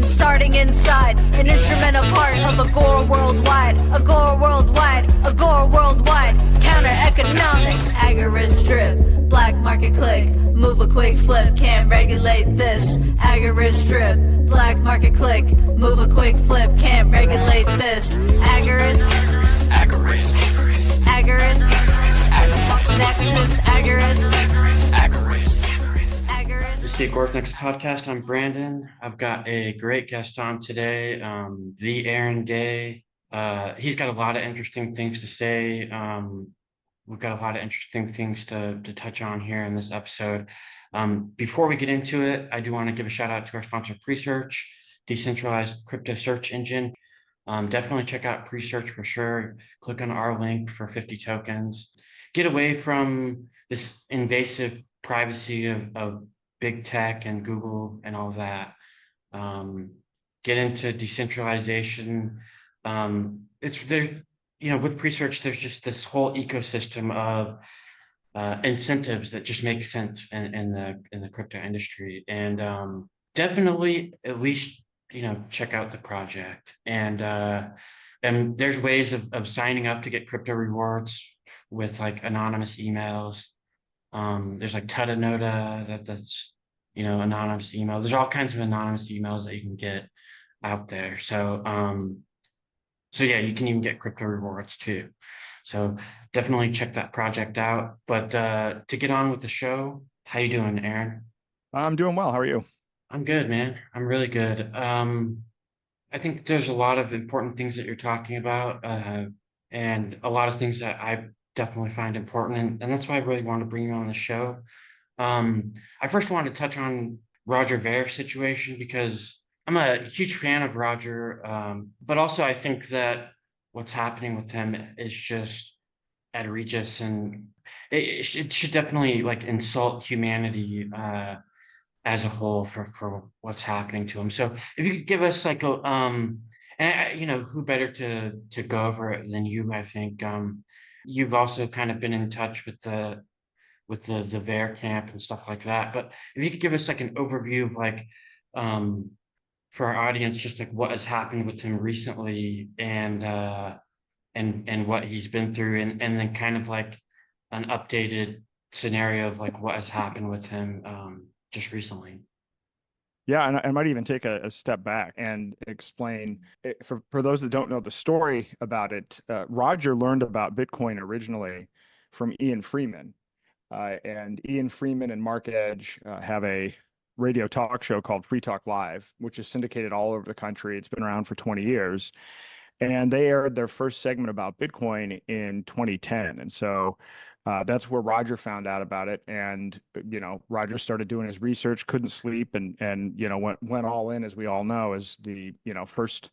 starting inside. An instrumental part of Agora worldwide. Agora worldwide. Agora worldwide. Counter economics. Agorist strip. Black market click. Move a quick flip. Can't regulate this. Agorist strip. Black market click. Move a quick flip. Can't regulate this. Agorist. Agorist. Agorist. Agorist. Nexus. Agorist. Agorist. Agorist. This is the Agorist Next podcast. I'm Brandon. I've got a great guest on today, the Aaron Day. He's got a lot of interesting things to say. We've got a lot of interesting things to touch on here in this episode. Before we get into it, I do want to give a shout out to our sponsor, Presearch, decentralized crypto search engine. Definitely check out Presearch for sure. Click on our link for 50 tokens. Get away from this invasive privacy of big tech and Google and all that. Get into decentralization. It's there, with Presearch, there's just this whole ecosystem of incentives that just make sense in the crypto industry, and definitely at least check out the project. And there's ways of signing up to get crypto rewards with like anonymous emails. There's like Tutanota that's anonymous emails. There's all kinds of anonymous emails that you can get out there. So yeah, you can even get crypto rewards too. So definitely check that project out. But to get on with the show, how you doing, Aaron? I'm doing well. How are you? I'm good, man. I'm really good. I think there's a lot of important things that you're talking about, and a lot of things that I definitely find important, and that's why I really want to bring you on the show. I first wanted to touch on Roger Ver's situation because I'm a huge fan of Roger, but also I think that what's happening with him is just egregious, and it should definitely like insult humanity as a whole for what's happening to him. So if you could give us like a and who better to go over it than you? I think you've also kind of been in touch with the Ver camp and stuff like that. But if you could give us like an overview of like for our audience, just like what has happened with him recently, and what he's been through, and then kind of like an updated scenario of like what has happened with him just recently. Yeah, and I might even take a step back and explain for those that don't know the story about it. Roger learned about Bitcoin originally from Ian Freeman, and Ian Freeman and Mark Edge have a radio talk show called Free Talk Live, which is syndicated all over the country. It's been around for 20 years. And they aired their first segment about Bitcoin in 2010. And so that's where Roger found out about it. And, Roger started doing his research, couldn't sleep, and went all in, as we all know, as the, first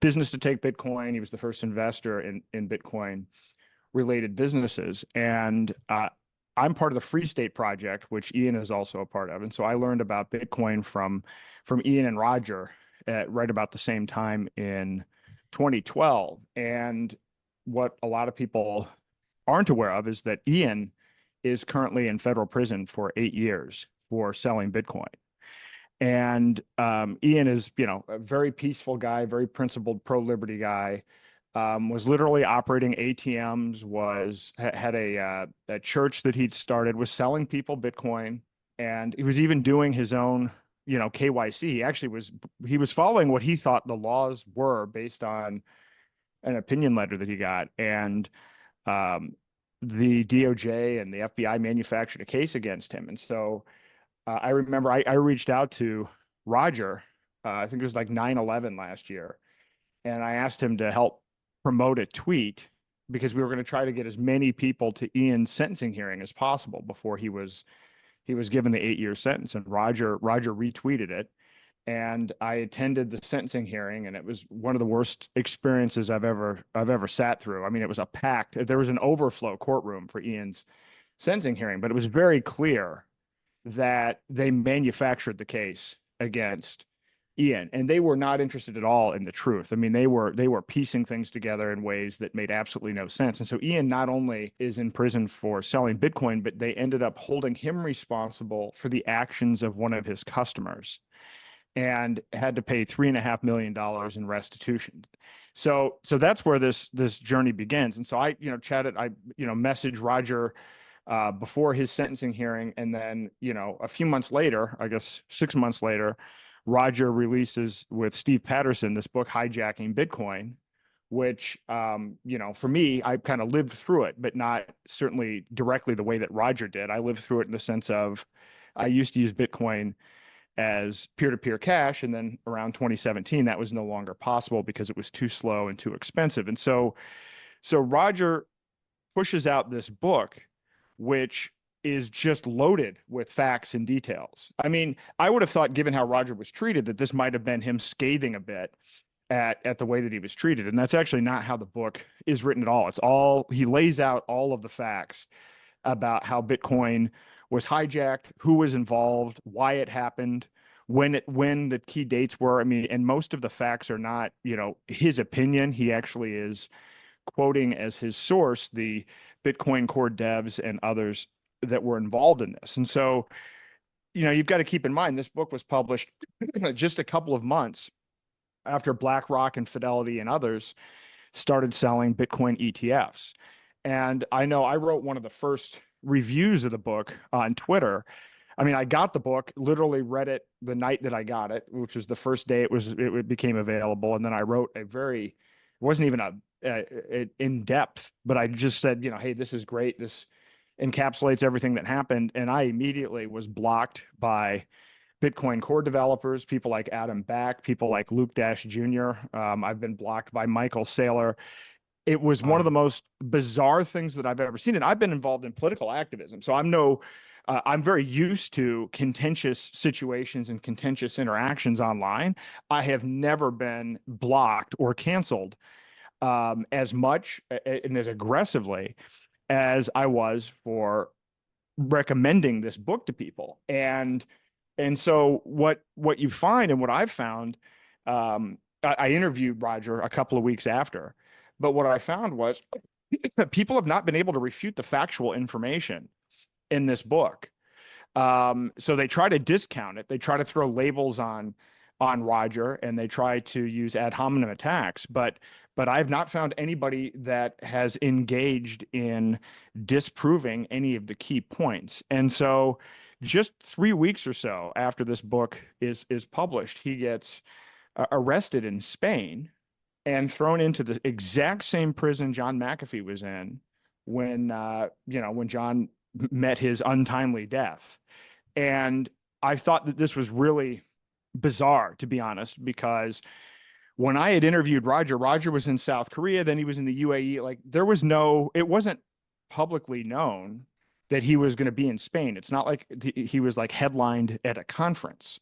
business to take Bitcoin. He was the first investor in Bitcoin related businesses. And I'm part of the Free State Project, which Ian is also a part of. And so I learned about Bitcoin from Ian and Roger at right about the same time in 2012. And what a lot of people aren't aware of is that Ian is currently in federal prison for 8 years for selling Bitcoin. And Ian is, a very peaceful guy, very principled, pro-liberty guy. Was literally operating ATMs, had a church that he'd started, was selling people Bitcoin, and he was even doing his own, KYC. He actually was following what he thought the laws were based on an opinion letter that he got, and the DOJ and the FBI manufactured a case against him. And so I remember I reached out to Roger, I think it was like 9/11 last year, and I asked him to help promote a tweet because we were going to try to get as many people to Ian's sentencing hearing as possible before he was given the 8-year sentence. And Roger retweeted it, and I attended the sentencing hearing, and it was one of the worst experiences I've ever sat through. I mean, it was there was an overflow courtroom for Ian's sentencing hearing, but it was very clear that they manufactured the case against Ian, and they were not interested at all in the truth. I mean, they were piecing things together in ways that made absolutely no sense. And so Ian not only is in prison for selling Bitcoin, but they ended up holding him responsible for the actions of one of his customers. and had to pay $3.5 million in restitution. So that's where this journey begins. And so I, messaged Roger before his sentencing hearing, and then a few months later, I guess 6 months later, Roger releases with Steve Patterson this book, Hijacking Bitcoin, which for me, I kind of lived through it, but not certainly directly the way that Roger did. I lived through it in the sense of I used to use Bitcoin as peer-to-peer cash, and then around 2017 that was no longer possible because it was too slow and too expensive. And so Roger pushes out this book, which is just loaded with facts and details. I mean, I would have thought, given how Roger was treated, that this might have been him scathing a bit at the way that he was treated. And that's actually not how the book is written at all. It's all, he lays out all of the facts about how Bitcoin was hijacked, who was involved, why it happened, when the key dates were. I mean, and most of the facts are not, his opinion. He actually is quoting as his source the Bitcoin core devs and others that were involved in this. And so, you've got to keep in mind, this book was published just a couple of months after BlackRock and Fidelity and others started selling Bitcoin ETFs. And I know I wrote one of the first reviews of the book on Twitter. I mean, I got the book, literally read it the night that I got it, which was the first day it became available. And then I wrote it wasn't even in depth, but I just said, hey, this is great. This encapsulates everything that happened. And I immediately was blocked by Bitcoin core developers, people like Adam Back, people like Luke Dash Jr. I've been blocked by Michael Saylor. It was one of the most bizarre things that I've ever seen. And I've been involved in political activism. So I'm very used to contentious situations and contentious interactions online. I have never been blocked or canceled as much and as aggressively as I was for recommending this book to people. And so what you find, and what I've found, I interviewed Roger a couple of weeks after, but what I found was people have not been able to refute the factual information in this book. So they try to discount it. They try to throw labels on Roger, and they try to use ad hominem attacks. But I've not found anybody that has engaged in disproving any of the key points. And so just 3 weeks or so after this book is published, he gets arrested in Spain and thrown into the exact same prison John McAfee was in when John met his untimely death. And I thought that this was really bizarre, to be honest, because when I had interviewed Roger was in South Korea, then he was in the UAE. Like, it wasn't publicly known that he was going to be in Spain. It's not like he was like headlined at a conference.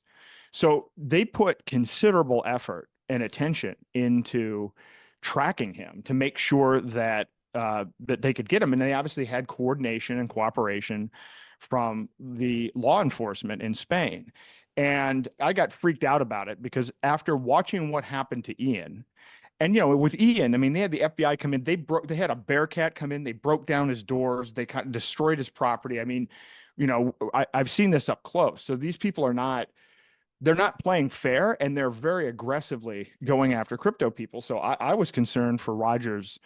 So they put considerable effort and attention into tracking him to make sure that they could get him. And they obviously had coordination and cooperation from the law enforcement in Spain. And I got freaked out about it because after watching what happened to Ian, and with Ian, I mean, they had the FBI come in, they had a Bearcat come in, they broke down his doors, they kind of destroyed his property. I mean, I've seen this up close. So these people they're not playing fair, and they're very aggressively going after crypto people. So I was concerned for Roger's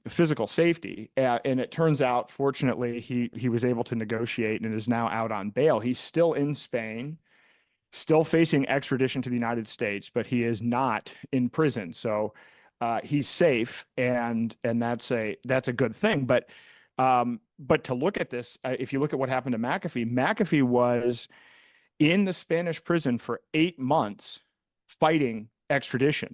physical safety. And it turns out, fortunately, he was able to negotiate and is now out on bail. He's still in Spain, still facing extradition to the United States, but he is not in prison. So he's safe, and that's a good thing. But to look at this, if you look at what happened to McAfee was in the Spanish prison for 8 months fighting extradition.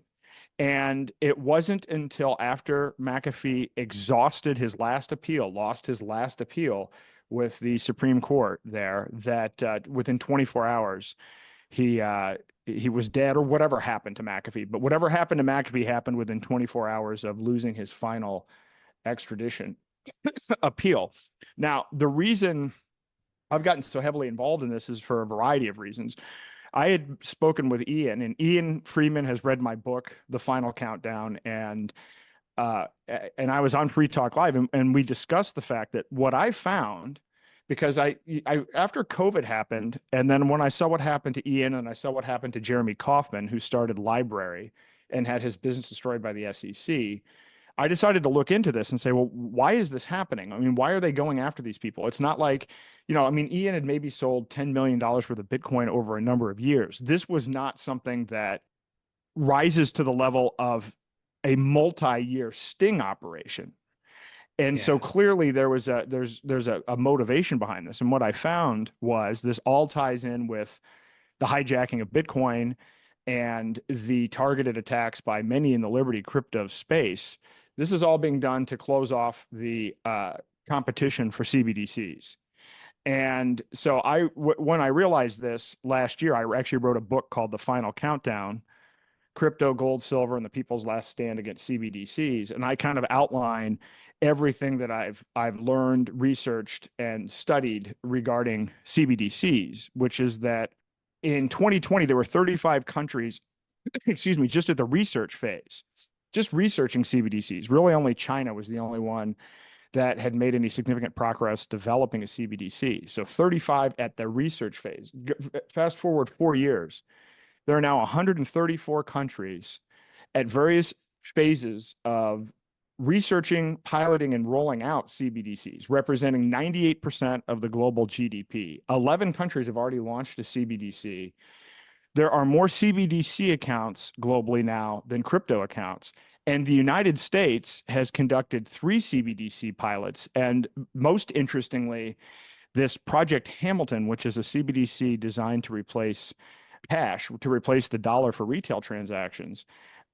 And it wasn't until after McAfee exhausted his last appeal, lost his last appeal with the Supreme Court there, that within 24 hours, he was dead, or whatever happened to McAfee. But whatever happened to McAfee happened within 24 hours of losing his final extradition appeal. Now, the reason I've gotten so heavily involved in this is for a variety of reasons. I had spoken with Ian, and Ian Freeman has read my book, The Final Countdown, and I was on Free Talk Live, and we discussed the fact that what I found because I after COVID happened, and then when I saw what happened to Ian and I saw what happened to Jeremy Kauffman, who started Library and had his business destroyed by the SEC, I decided to look into this and say, well, why is this happening? I mean, why are they going after these people? It's not like, I mean, Ian had maybe sold $10 million worth of Bitcoin over a number of years. This was not something that rises to the level of a multi-year sting operation. And so clearly there's a motivation behind this. And what I found was this all ties in with the hijacking of Bitcoin and the targeted attacks by many in the Liberty crypto space. This is all being done to close off the competition for CBDCs. And so when I realized this last year, I actually wrote a book called The Final Countdown: Crypto, Gold, Silver, and the People's Last Stand Against CBDCs. And I kind of outline everything that I've learned, researched, and studied regarding CBDCs, which is that in 2020, there were 35 countries, excuse me, just at the research phase, just researching CBDCs. Really, only China was the only one that had made any significant progress developing a CBDC. So 35 at the research phase. Fast forward 4 years, there are now 134 countries at various phases of researching, piloting, and rolling out CBDCs, representing 98% of the global GDP. 11 countries have already launched a CBDC. There are more CBDC accounts globally now than crypto accounts. And the United States has conducted 3 CBDC pilots. And most interestingly, this Project Hamilton, which is a CBDC designed to replace cash, to replace the dollar for retail transactions,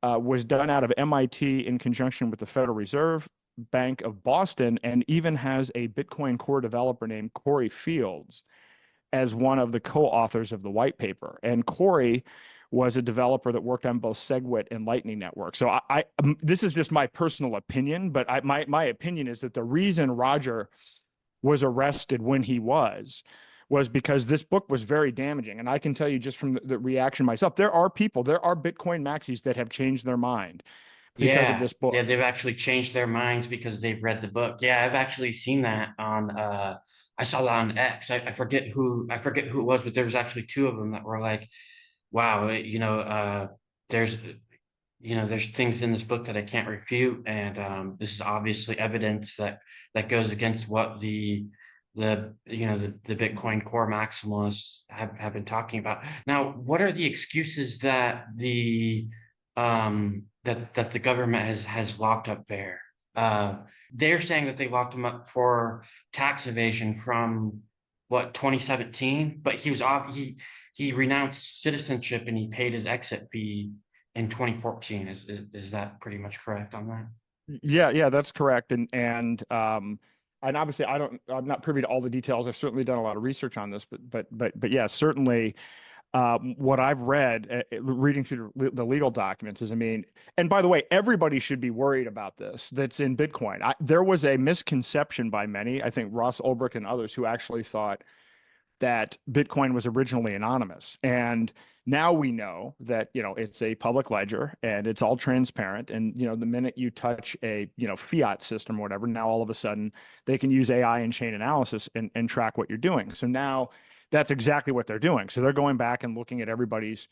was done out of MIT in conjunction with the Federal Reserve Bank of Boston, and even has a Bitcoin core developer named Corey Fields as one of the co-authors of the white paper. And Corey was a developer that worked on both SegWit and Lightning Network. So this is just my personal opinion, but my opinion is that the reason Roger was arrested when he was because this book was very damaging. And I can tell you just from the reaction myself, there are Bitcoin maxis that have changed their mind because of this book. Yeah, they've actually changed their minds because they've read the book. Yeah, I've actually seen that on I saw that on X. I forget who it was, but there was actually 2 of them that were like, wow, there's things in this book that I can't refute, and this is obviously evidence that goes against what the Bitcoin core maximalists have been talking about. Now, what are the excuses that the government has locked up Bear? They're saying that they locked him up for tax evasion from 2017, but he renounced citizenship and he paid his exit fee in 2014. Is that pretty much correct on that? Yeah, that's correct. And obviously I'm not privy to all the details. I've certainly done a lot of research on this, but yeah, certainly what I've read, reading through the legal documents is, I mean, and by the way, everybody should be worried about this that's in Bitcoin. There was a misconception by many, I think Ross Ulbricht and others, who actually thought that Bitcoin was originally anonymous. And now we know that, it's a public ledger and it's all transparent. And, the minute you touch a, fiat system or whatever, now all of a sudden they can use AI and chain analysis and track what you're doing. So now that's exactly what they're doing. So they're going back and looking at everybody's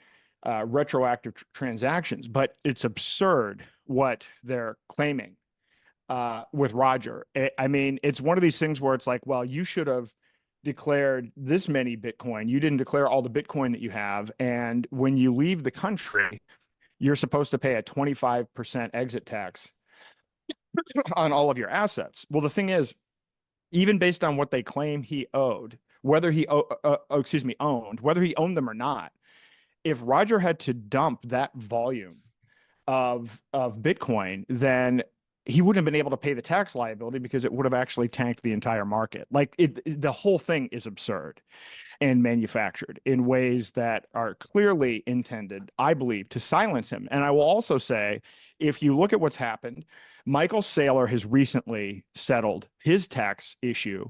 retroactive transactions, but it's absurd what they're claiming with Roger. I mean, it's one of these things where it's like, well, you should have declared this many Bitcoin. You didn't declare all the Bitcoin that you have. And when you leave the country, you're supposed to pay a 25% exit tax on all of your assets. Well, the thing is, even based on what they claim he owed, whether he owned, whether he owned them or not, if Roger had to dump that volume of Bitcoin, then he wouldn't have been able to pay the tax liability because it would have actually tanked the entire market. Like the whole thing is absurd and manufactured in ways that are clearly intended, I believe, to silence him. And I will also say, if you look at what's happened, Michael Saylor has recently settled his tax issue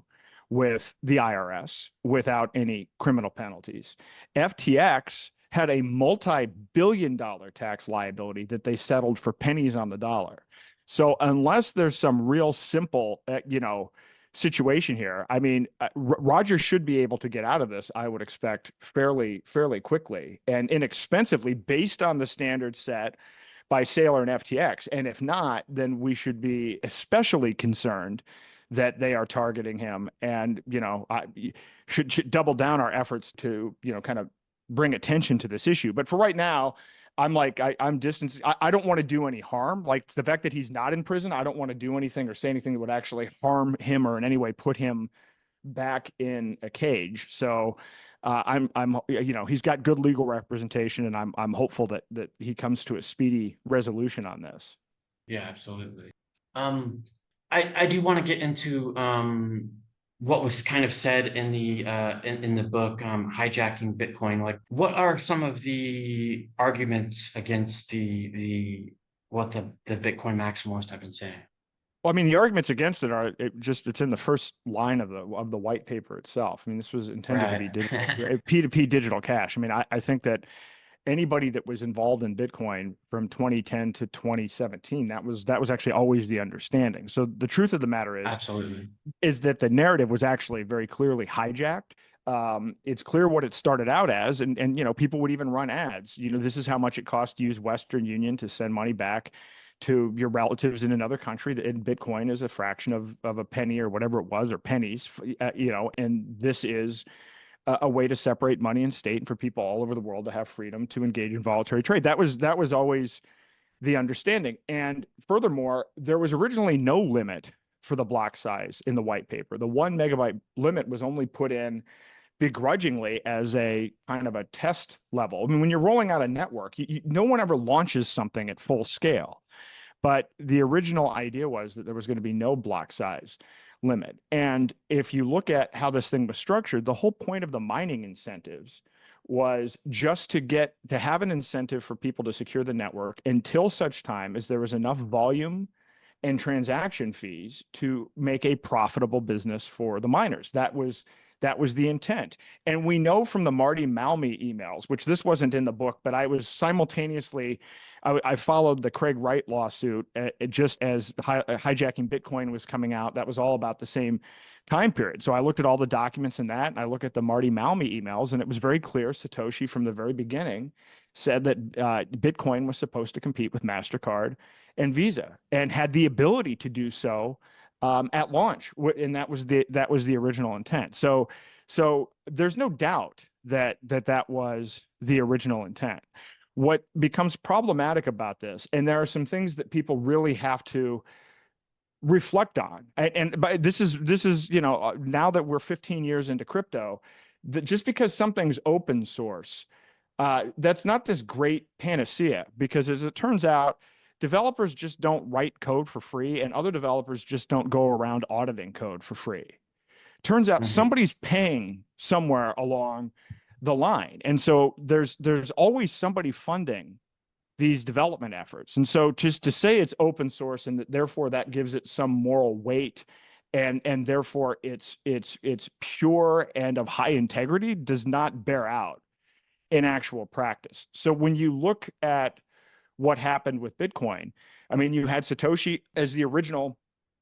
with the IRS without any criminal penalties. FTX had a multi-billion-dollar tax liability that they settled for pennies on the dollar. So unless there's some real simple, situation here. I mean, Roger should be able to get out of this, I would expect, fairly quickly and inexpensively based on the standards set by Saylor and FTX. And if not, then we should be especially concerned that they are targeting him, and should double down our efforts to kind of bring attention to this issue. But for right now, I'm like, I'm distanced. I don't want to do any harm. Like the fact that he's not in prison, I don't want to do anything or say anything that would actually harm him or in any way put him back in a cage. So he's got good legal representation, and I'm hopeful that he comes to a speedy resolution on this. Yeah, absolutely. I do want to get into what was kind of said in the in the book, Hijacking Bitcoin. Like, what are some of the arguments against what the Bitcoin maximalists have been saying? Well, I mean, the arguments against it are it's in the first line of the white paper itself. I mean, this was intended to be P2P digital cash. I mean, I think that anybody that was involved in Bitcoin from 2010 to 2017, that was actually always the understanding. So the truth of the matter is that the narrative was actually very clearly hijacked. It's clear what it started out as, and people would even run ads. This is how much it costs to use Western Union to send money back to your relatives in another country. And Bitcoin is a fraction of a penny or whatever it was, or pennies, and this is a way to separate money and state, and for people all over the world to have freedom to engage in voluntary trade. That was always the understanding. And furthermore, there was originally no limit for the block size in the white paper. The 1 megabyte limit was only put in begrudgingly as a kind of a test level. I mean, when you're rolling out a network, no one ever launches something at full scale. But the original idea was that there was going to be no block size limit. And if you look at how this thing was structured, the whole point of the mining incentives was just to have an incentive for people to secure the network until such time as there was enough volume and transaction fees to make a profitable business for the miners. That was the intent. And we know from the Marty Malmy emails, which this wasn't in the book, but I was simultaneously, I followed the Craig Wright lawsuit just as Hijacking Bitcoin was coming out. That was all about the same time period. So I looked at all the documents in that, and I look at the Marty Malmy emails, and it was very clear Satoshi from the very beginning said that Bitcoin was supposed to compete with MasterCard and Visa, and had the ability to do so at launch, and that was the original intent. So there's no doubt that was the original intent. What becomes problematic about this, and there are some things that people really have to reflect on, but this is now that we're 15 years into crypto, that just because something's open source, that's not this great panacea, because as it turns out, developers just don't write code for free, and other developers just don't go around auditing code for free. Turns out somebody's paying somewhere along the line. And so there's always somebody funding these development efforts. And so just to say it's open source and that therefore that gives it some moral weight and therefore it's pure and of high integrity does not bear out in actual practice. So when you look at what happened with Bitcoin, I mean, you had Satoshi as the original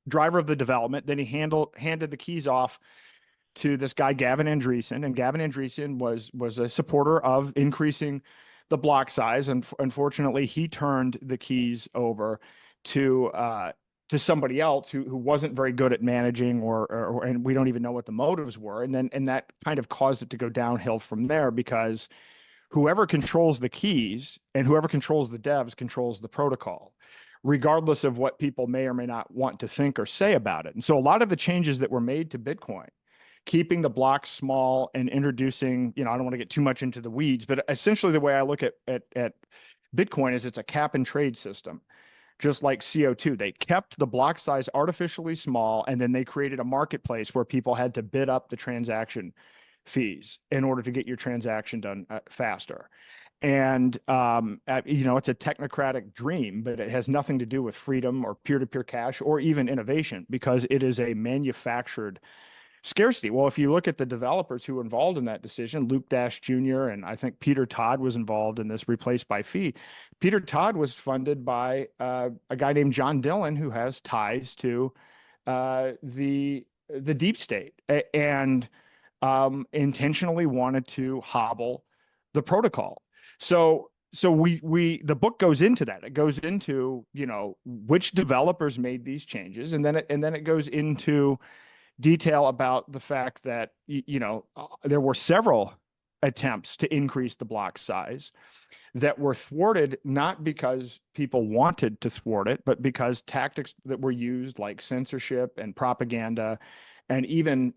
driver of the development. Then he handed the keys off to this guy, Gavin Andreessen, and Gavin Andreessen was a supporter of increasing the block size. And unfortunately, he turned the keys over to somebody else who wasn't very good at managing, and we don't even know what the motives were. And that kind of caused it to go downhill from there, because whoever controls the keys and whoever controls the devs controls the protocol, regardless of what people may or may not want to think or say about it. And so a lot of the changes that were made to Bitcoin, keeping the blocks small and introducing, I don't want to get too much into the weeds, but essentially the way I look at Bitcoin is it's a cap and trade system. Just like CO2, they kept the block size artificially small, and then they created a marketplace where people had to bid up the transaction fees in order to get your transaction done faster. And it's a technocratic dream, but it has nothing to do with freedom or peer-to-peer cash or even innovation, because it is a manufactured scarcity. Well, if you look at the developers who were involved in that decision, Luke Dash Jr. and I think Peter Todd was involved in this replaced by fee. Peter Todd was funded by a guy named John Dillon, who has ties to the the deep state and intentionally wanted to hobble the protocol. So the book goes into that. It goes into, which developers made these changes, and then it goes into detail about the fact that there were several attempts to increase the block size that were thwarted, not because people wanted to thwart it, but because tactics that were used, like censorship and propaganda, and even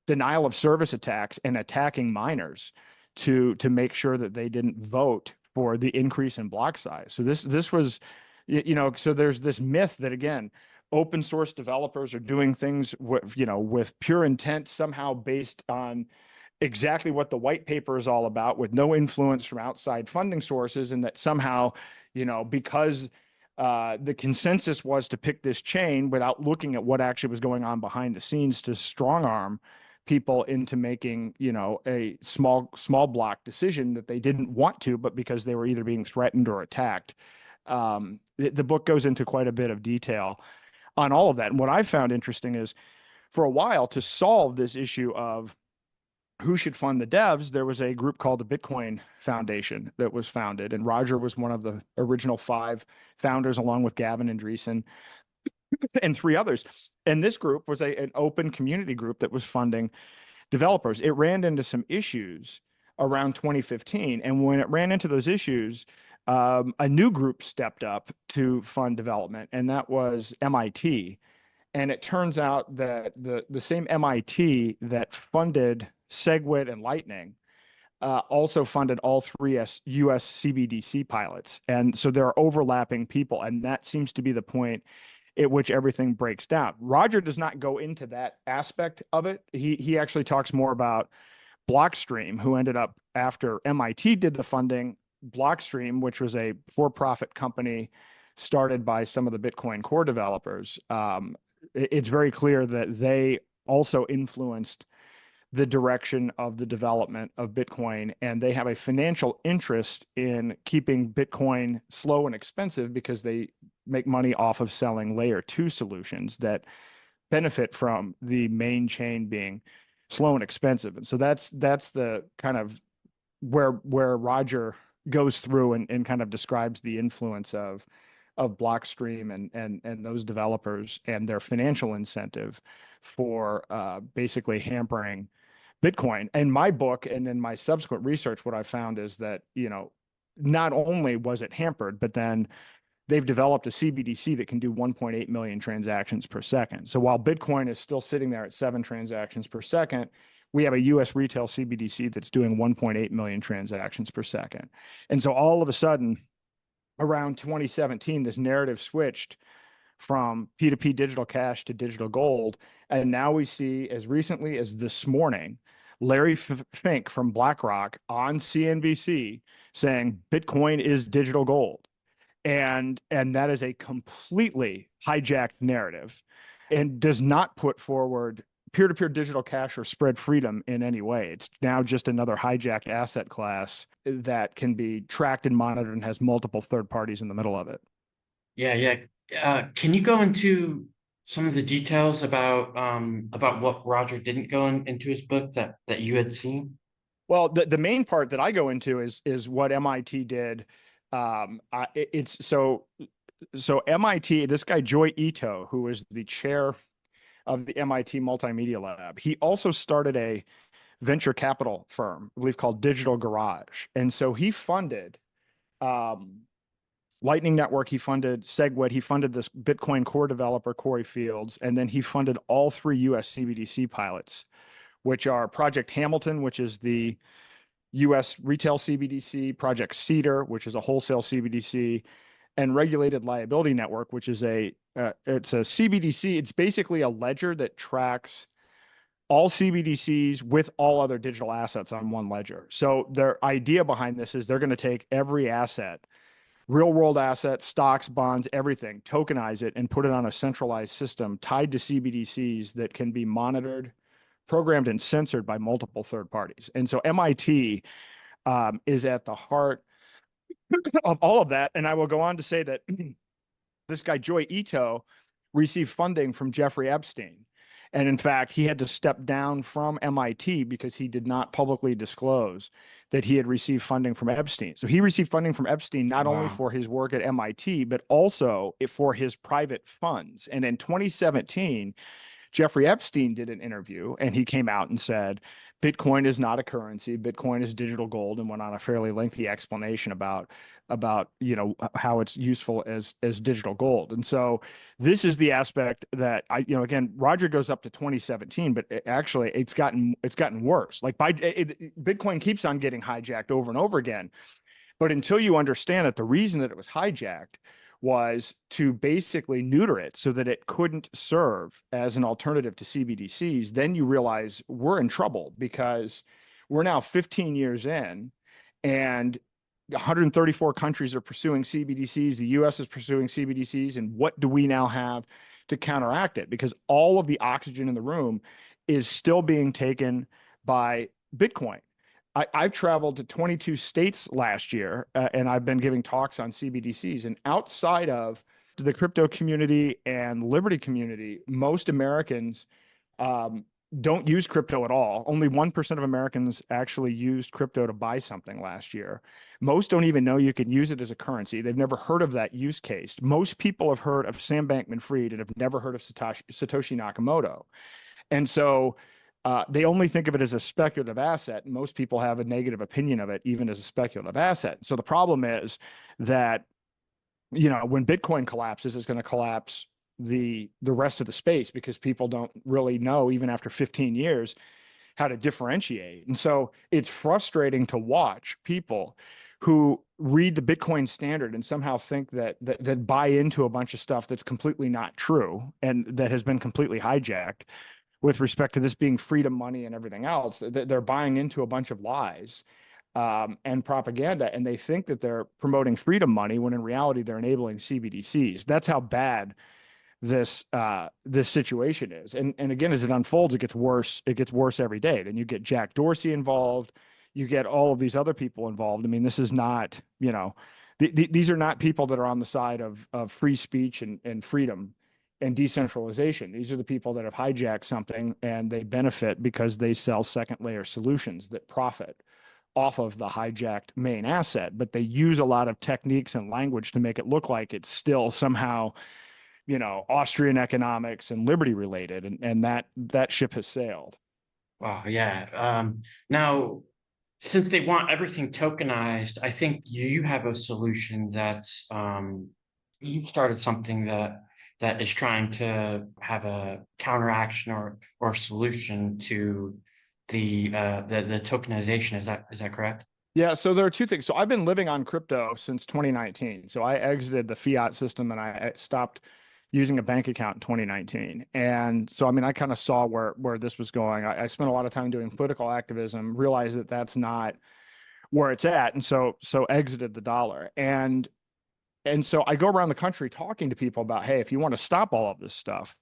denial of service attacks and attacking minors to make sure that they didn't vote for the increase in block size. So this was, so there's this myth that, again, open source developers are doing things with pure intent, somehow based on exactly what the white paper is all about, with no influence from outside funding sources, and that somehow, because the consensus was to pick this chain without looking at what actually was going on behind the scenes to strong arm people into making, a small block decision that they didn't want to, but because they were either being threatened or attacked. The book goes into quite a bit of detail on all of that. And what I found interesting is, for a while, to solve this issue of who should fund the devs, there was a group called the Bitcoin Foundation that was founded, and Roger was one of the original 5 founders, along with Gavin Andreessen and 3 others. And this group was an open community group that was funding developers. It ran into some issues around 2015, and when it ran into those issues, a new group stepped up to fund development, and that was MIT. And it turns out that the same MIT that funded SegWit and Lightning also funded all 3 US CBDC pilots. And so there are overlapping people, and that seems to be the point at which everything breaks down. Roger does not go into that aspect of it. He actually talks more about Blockstream, who ended up, after MIT did the funding, Blockstream, which was a for-profit company started by some of the Bitcoin core developers. It's very clear that they also influenced the direction of the development of Bitcoin, and they have a financial interest in keeping Bitcoin slow and expensive because they make money off of selling layer 2 solutions that benefit from the main chain being slow and expensive. And so that's the kind of where Roger goes through and kind of describes the influence of Blockstream and those developers and their financial incentive for basically hampering Bitcoin. In my book and in my subsequent research, what I found is that, not only was it hampered, but then they've developed a CBDC that can do 1.8 million transactions per second. So while Bitcoin is still sitting there at 7 transactions per second, we have a US retail CBDC that's doing 1.8 million transactions per second. And so all of a sudden, around 2017, this narrative switched from P2P digital cash to digital gold. And now we see, as recently as this morning, Larry Fink from BlackRock on CNBC saying Bitcoin is digital gold. And that is a completely hijacked narrative and does not put forward peer-to-peer digital cash or spread freedom in any way. It's now just another hijacked asset class that can be tracked and monitored and has multiple third parties in the middle of it. Yeah. Can you go into some of the details about what Roger didn't go into his book that you had seen? Well, the main part that I go into is what MIT did. It's so MIT, this guy Joy Ito, who is the chair of the MIT Multimedia Lab, he also started a venture capital firm, I believe, called Digital Garage. And so he funded Lightning Network, he funded SegWit, he funded this Bitcoin core developer, Corey Fields, and then he funded all 3 US CBDC pilots, which are Project Hamilton, which is the US retail CBDC, Project Cedar, which is a wholesale CBDC, and Regulated Liability Network, which is it's a CBDC. It's basically a ledger that tracks all CBDCs with all other digital assets on one ledger. So their idea behind this is they're going to take every asset, real world assets, stocks, bonds, everything, tokenize it and put it on a centralized system tied to CBDCs that can be monitored, programmed, and censored by multiple third parties. And so MIT is at the heart of all of that. And I will go on to say that this guy, Joy Ito, received funding from Jeffrey Epstein. And in fact, he had to step down from MIT because he did not publicly disclose that he had received funding from Epstein. So he received funding from Epstein not only Wow. for his work at MIT, but also for his private funds. And in 2017, Jeffrey Epstein did an interview and he came out and said, Bitcoin is not a currency. Bitcoin is digital gold, and went on a fairly lengthy explanation about how it's useful as digital gold. And so this is the aspect that again, Roger goes up to 2017, but actually it's gotten worse. Like Bitcoin keeps on getting hijacked over and over again. But until you understand that the reason that it was hijacked was to basically neuter it so that it couldn't serve as an alternative to CBDCs, then you realize we're in trouble, because we're now 15 years in and 134 countries are pursuing CBDCs. The US is pursuing CBDCs. And what do we now have to counteract it? Because all of the oxygen in the room is still being taken by Bitcoin. I've traveled to 22 states last year, and I've been giving talks on CBDCs. And outside of the crypto community and liberty community, most Americans don't use crypto at all. Only 1% of Americans actually used crypto to buy something last year. Most don't even know you can use it as a currency. They've never heard of that use case. Most people have heard of Sam Bankman-Fried and have never heard of Satoshi Nakamoto. And so they only think of it as a speculative asset. And most people have a negative opinion of it, even as a speculative asset. So the problem is that, when Bitcoin collapses, it's going to collapse the rest of the space, because people don't really know, even after 15 years, how to differentiate. And so it's frustrating to watch people who read the Bitcoin standard and somehow think that buy into a bunch of stuff that's completely not true and that has been completely hijacked with respect to this being freedom money and everything else. They're buying into a bunch of lies and propaganda, and they think that they're promoting freedom money when in reality they're enabling CBDCs. That's how bad this situation is. And again, as it unfolds, it gets worse. It gets worse every day. Then you get Jack Dorsey involved. You get all of these other people involved. I mean, this is not, these are not people that are on the side of free speech and freedom and decentralization. These are the people that have hijacked something, and they benefit because they sell second layer solutions that profit off of the hijacked main asset. But they use a lot of techniques and language to make it look like it's still somehow, Austrian economics and liberty related, and that ship has sailed. Wow, yeah. Now, since they want everything tokenized, I think you have a solution that's you've started something that is trying to have a counteraction or solution to the tokenization. Is that correct? Yeah, so there are two things. So I've been living on crypto since 2019. So I exited the fiat system and I stopped using a bank account in 2019. And so, I mean, I kind of saw where this was going. I spent a lot of time doing political activism, realized that that's not where it's at. And so exited the dollar. And so I go around the country talking to people about, hey, if you want to stop all of this stuff,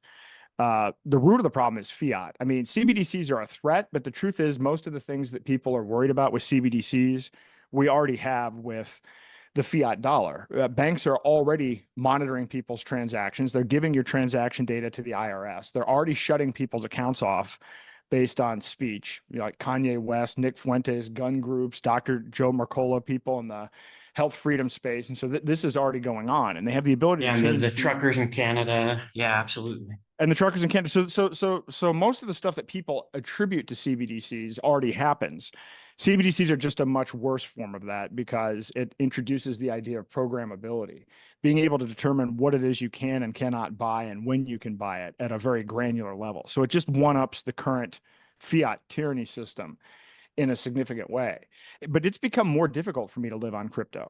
the root of the problem is fiat. I mean, CBDCs are a threat, but the truth is most of the things that people are worried about with CBDCs, we already have with the fiat dollar. Banks are already monitoring people's transactions. They're giving your transaction data to the IRS. They're already shutting people's accounts off based on speech, like Kanye West, Nick Fuentes, gun groups, Dr. Joe Mercola, people in the health freedom space. And so this is already going on, and they have the ability Yeah, to and change the truckers in Canada. Yeah, absolutely. and the truckers in Canada. So most of the stuff that people attribute to CBDCs already happens. CBDCs are just a much worse form of that because it introduces the idea of programmability, being able to determine what it is you can and cannot buy and when you can buy it at a very granular level. So it just one-ups the current fiat tyranny system in a significant way. But it's become more difficult for me to live on crypto.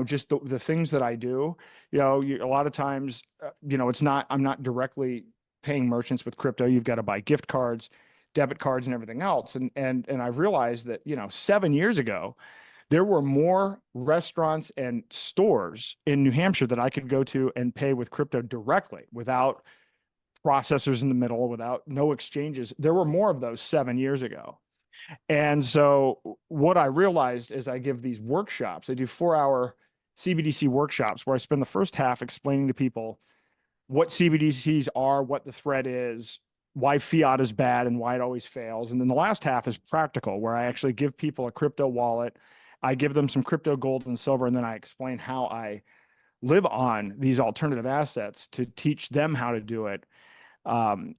Just the things that I do, a lot of times, I'm not directly paying merchants with crypto. You've got to buy gift cards, debit cards, and everything else. And I've realized that, 7 years ago, there were more restaurants and stores in New Hampshire that I could go to and pay with crypto directly without processors in the middle, without no exchanges. There were more of those 7 years ago. And so what I realized is I give these workshops. I do 4-hour CBDC workshops where I spend the first half explaining to people what CBDCs are, what the threat is, why fiat is bad and why it always fails. And then the last half is practical, where I actually give people a crypto wallet. I give them some crypto gold and silver, and then I explain how I live on these alternative assets to teach them how to do it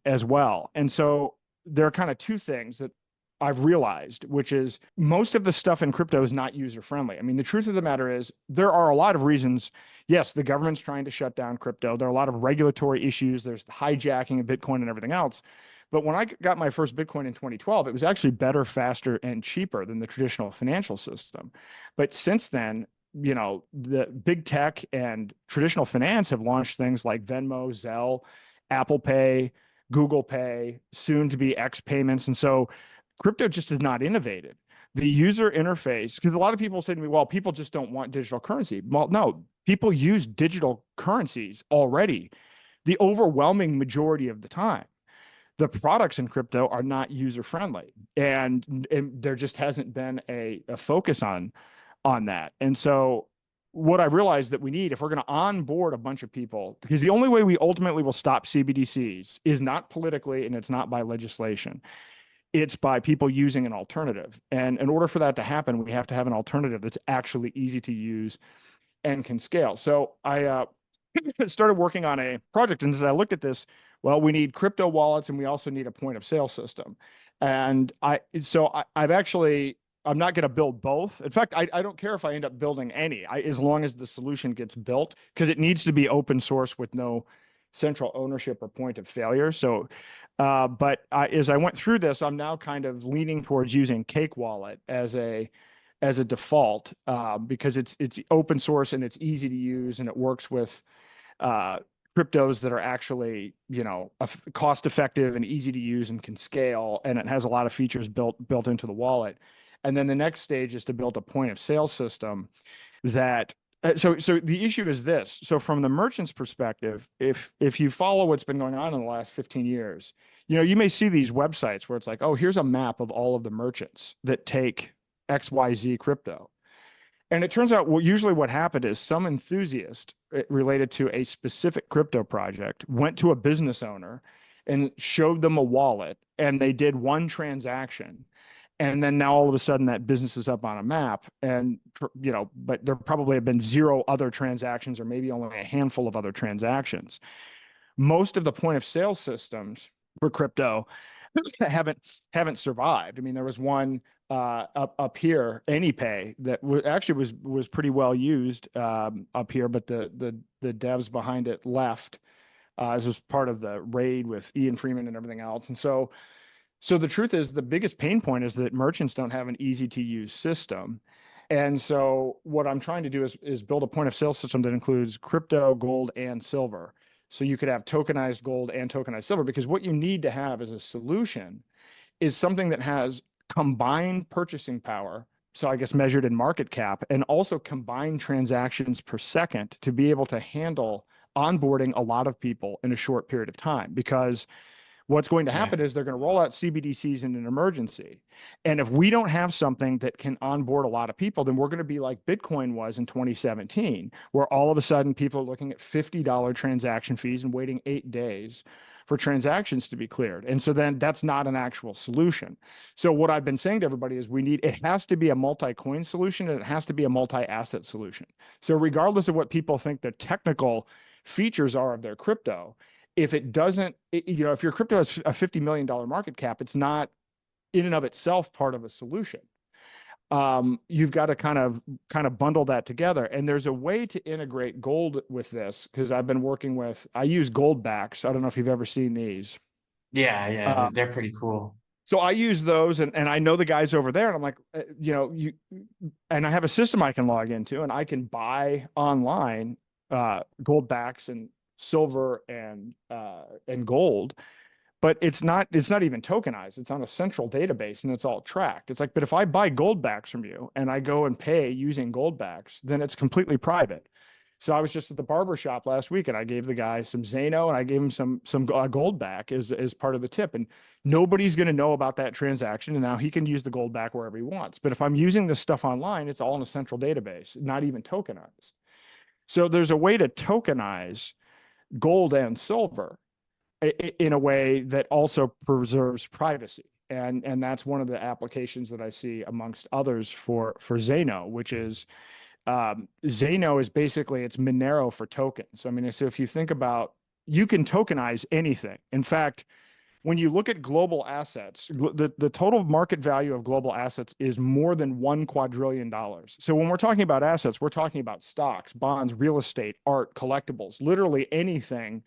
as well. And so there are kind of two things that I've realized, which is most of the stuff in crypto is not user friendly. I mean, the truth of the matter is there are a lot of reasons. Yes, the government's trying to shut down crypto. There are a lot of regulatory issues. There's the hijacking of Bitcoin and everything else. But when I got my first Bitcoin in 2012, it was actually better, faster, and cheaper than the traditional financial system. But since then, the big tech and traditional finance have launched things like Venmo, Zelle, Apple Pay, Google Pay, soon to be X payments. And so crypto just is not innovated. The user interface, because a lot of people say to me, well, people just don't want digital currency. Well, no, people use digital currencies already, the overwhelming majority of the time. The products in crypto are not user friendly, and there just hasn't been a focus on that. And so what I realized that we need, if we're going to onboard a bunch of people, because the only way we ultimately will stop CBDCs is not politically and it's not by legislation. It's by people using an alternative. And in order for that to happen, we have to have an alternative that's actually easy to use and can scale. So I started working on a project, and as I looked at this, well, we need crypto wallets and we also need a point of sale system. And I'm not going to build both. In fact, I don't care if I end up building any, as long as the solution gets built, because it needs to be open source with no central ownership or point of failure. So, as I went through this, I'm now kind of leaning towards using Cake Wallet as a default, because it's open source and it's easy to use and it works with cryptos that are actually, cost effective and easy to use and can scale, and it has a lot of features built into the wallet. And then the next stage is to build a point of sale system that so the issue is this. So from the merchant's perspective, if you follow what's been going on in the last 15 years, you may see these websites where it's like, oh, here's a map of all of the merchants that take XYZ crypto. And it turns out, well, usually what happened is some enthusiast related to a specific crypto project went to a business owner and showed them a wallet, and they did one transaction. And then now all of a sudden that business is up on a map, and, but there probably have been zero other transactions, or maybe only a handful of other transactions. Most of the point of sale systems for crypto haven't survived. I mean, there was one up here, AnyPay, that actually was pretty well used up here, but the devs behind it left as was part of the raid with Ian Freeman and everything else. And so the truth is, the biggest pain point is that merchants don't have an easy to use system. And so what I'm trying to do is build a point of sale system that includes crypto, gold, and silver. So you could have tokenized gold and tokenized silver, because what you need to have as a solution is something that has combined purchasing power, so I guess measured in market cap, and also combined transactions per second to be able to handle onboarding a lot of people in a short period of time. Because what's going to happen is they're going to roll out CBDCs in an emergency. And if we don't have something that can onboard a lot of people, then we're going to be like Bitcoin was in 2017, where all of a sudden people are looking at $50 transaction fees and waiting 8 days for transactions to be cleared. And so then that's not an actual solution. So what I've been saying to everybody is it has to be a multi-coin solution, and it has to be a multi-asset solution. So regardless of what people think the technical features are of their crypto, if it doesn't, if your crypto has a $50 million market cap, it's not in and of itself part of a solution. You've got to kind of bundle that together. And there's a way to integrate gold with this, because I use gold backs. I don't know if you've ever seen these. Yeah, they're pretty cool. So I use those, and I know the guys over there, and I'm like, and I have a system I can log into, and I can buy online gold backs and silver and gold, but it's not even tokenized. It's on a central database and it's all tracked. It's like, but if I buy gold backs from you and I go and pay using gold backs, then it's completely private. So I was just at the barber shop last week, and I gave the guy some Zano, and I gave him some gold back as part of the tip, and nobody's going to know about that transaction. And now he can use the gold back wherever he wants. But if I'm using this stuff online, it's all in a central database, not even tokenized. So there's a way to tokenize gold and silver. in a way that also preserves privacy. And that's one of the applications that I see amongst others for Zano, which is Zano is basically it's Monero for tokens. I mean, so if you think about, you can tokenize anything. In fact, when you look at global assets, the total market value of global assets is more than $1 quadrillion. So when we're talking about assets, we're talking about stocks, bonds, real estate, art, collectibles, literally anything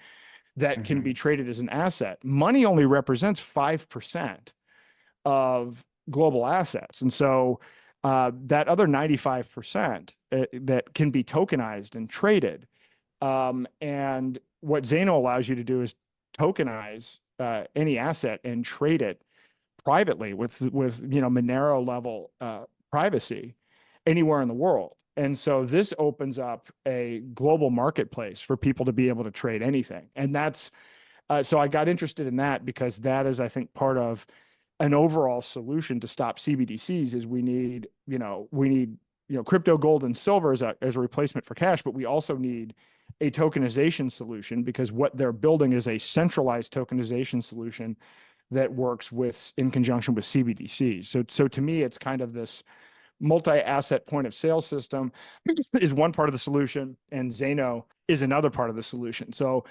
that can be traded as an asset. Money only represents 5% of global assets. And so that other 95% that can be tokenized and traded. And what Zano allows you to do is tokenize any asset and trade it privately with Monero level privacy anywhere in the world. And so this opens up a global marketplace for people to be able to trade anything. And that's so I got interested in that because that is, I think, part of an overall solution to stop CBDCs. Is we need crypto, gold, and silver as a replacement for cash, but we also need a tokenization solution, because what they're building is a centralized tokenization solution that works in conjunction with CBDCs. So to me, it's kind of this multi-asset point of sale system is one part of the solution, and Zano is another part of the solution. So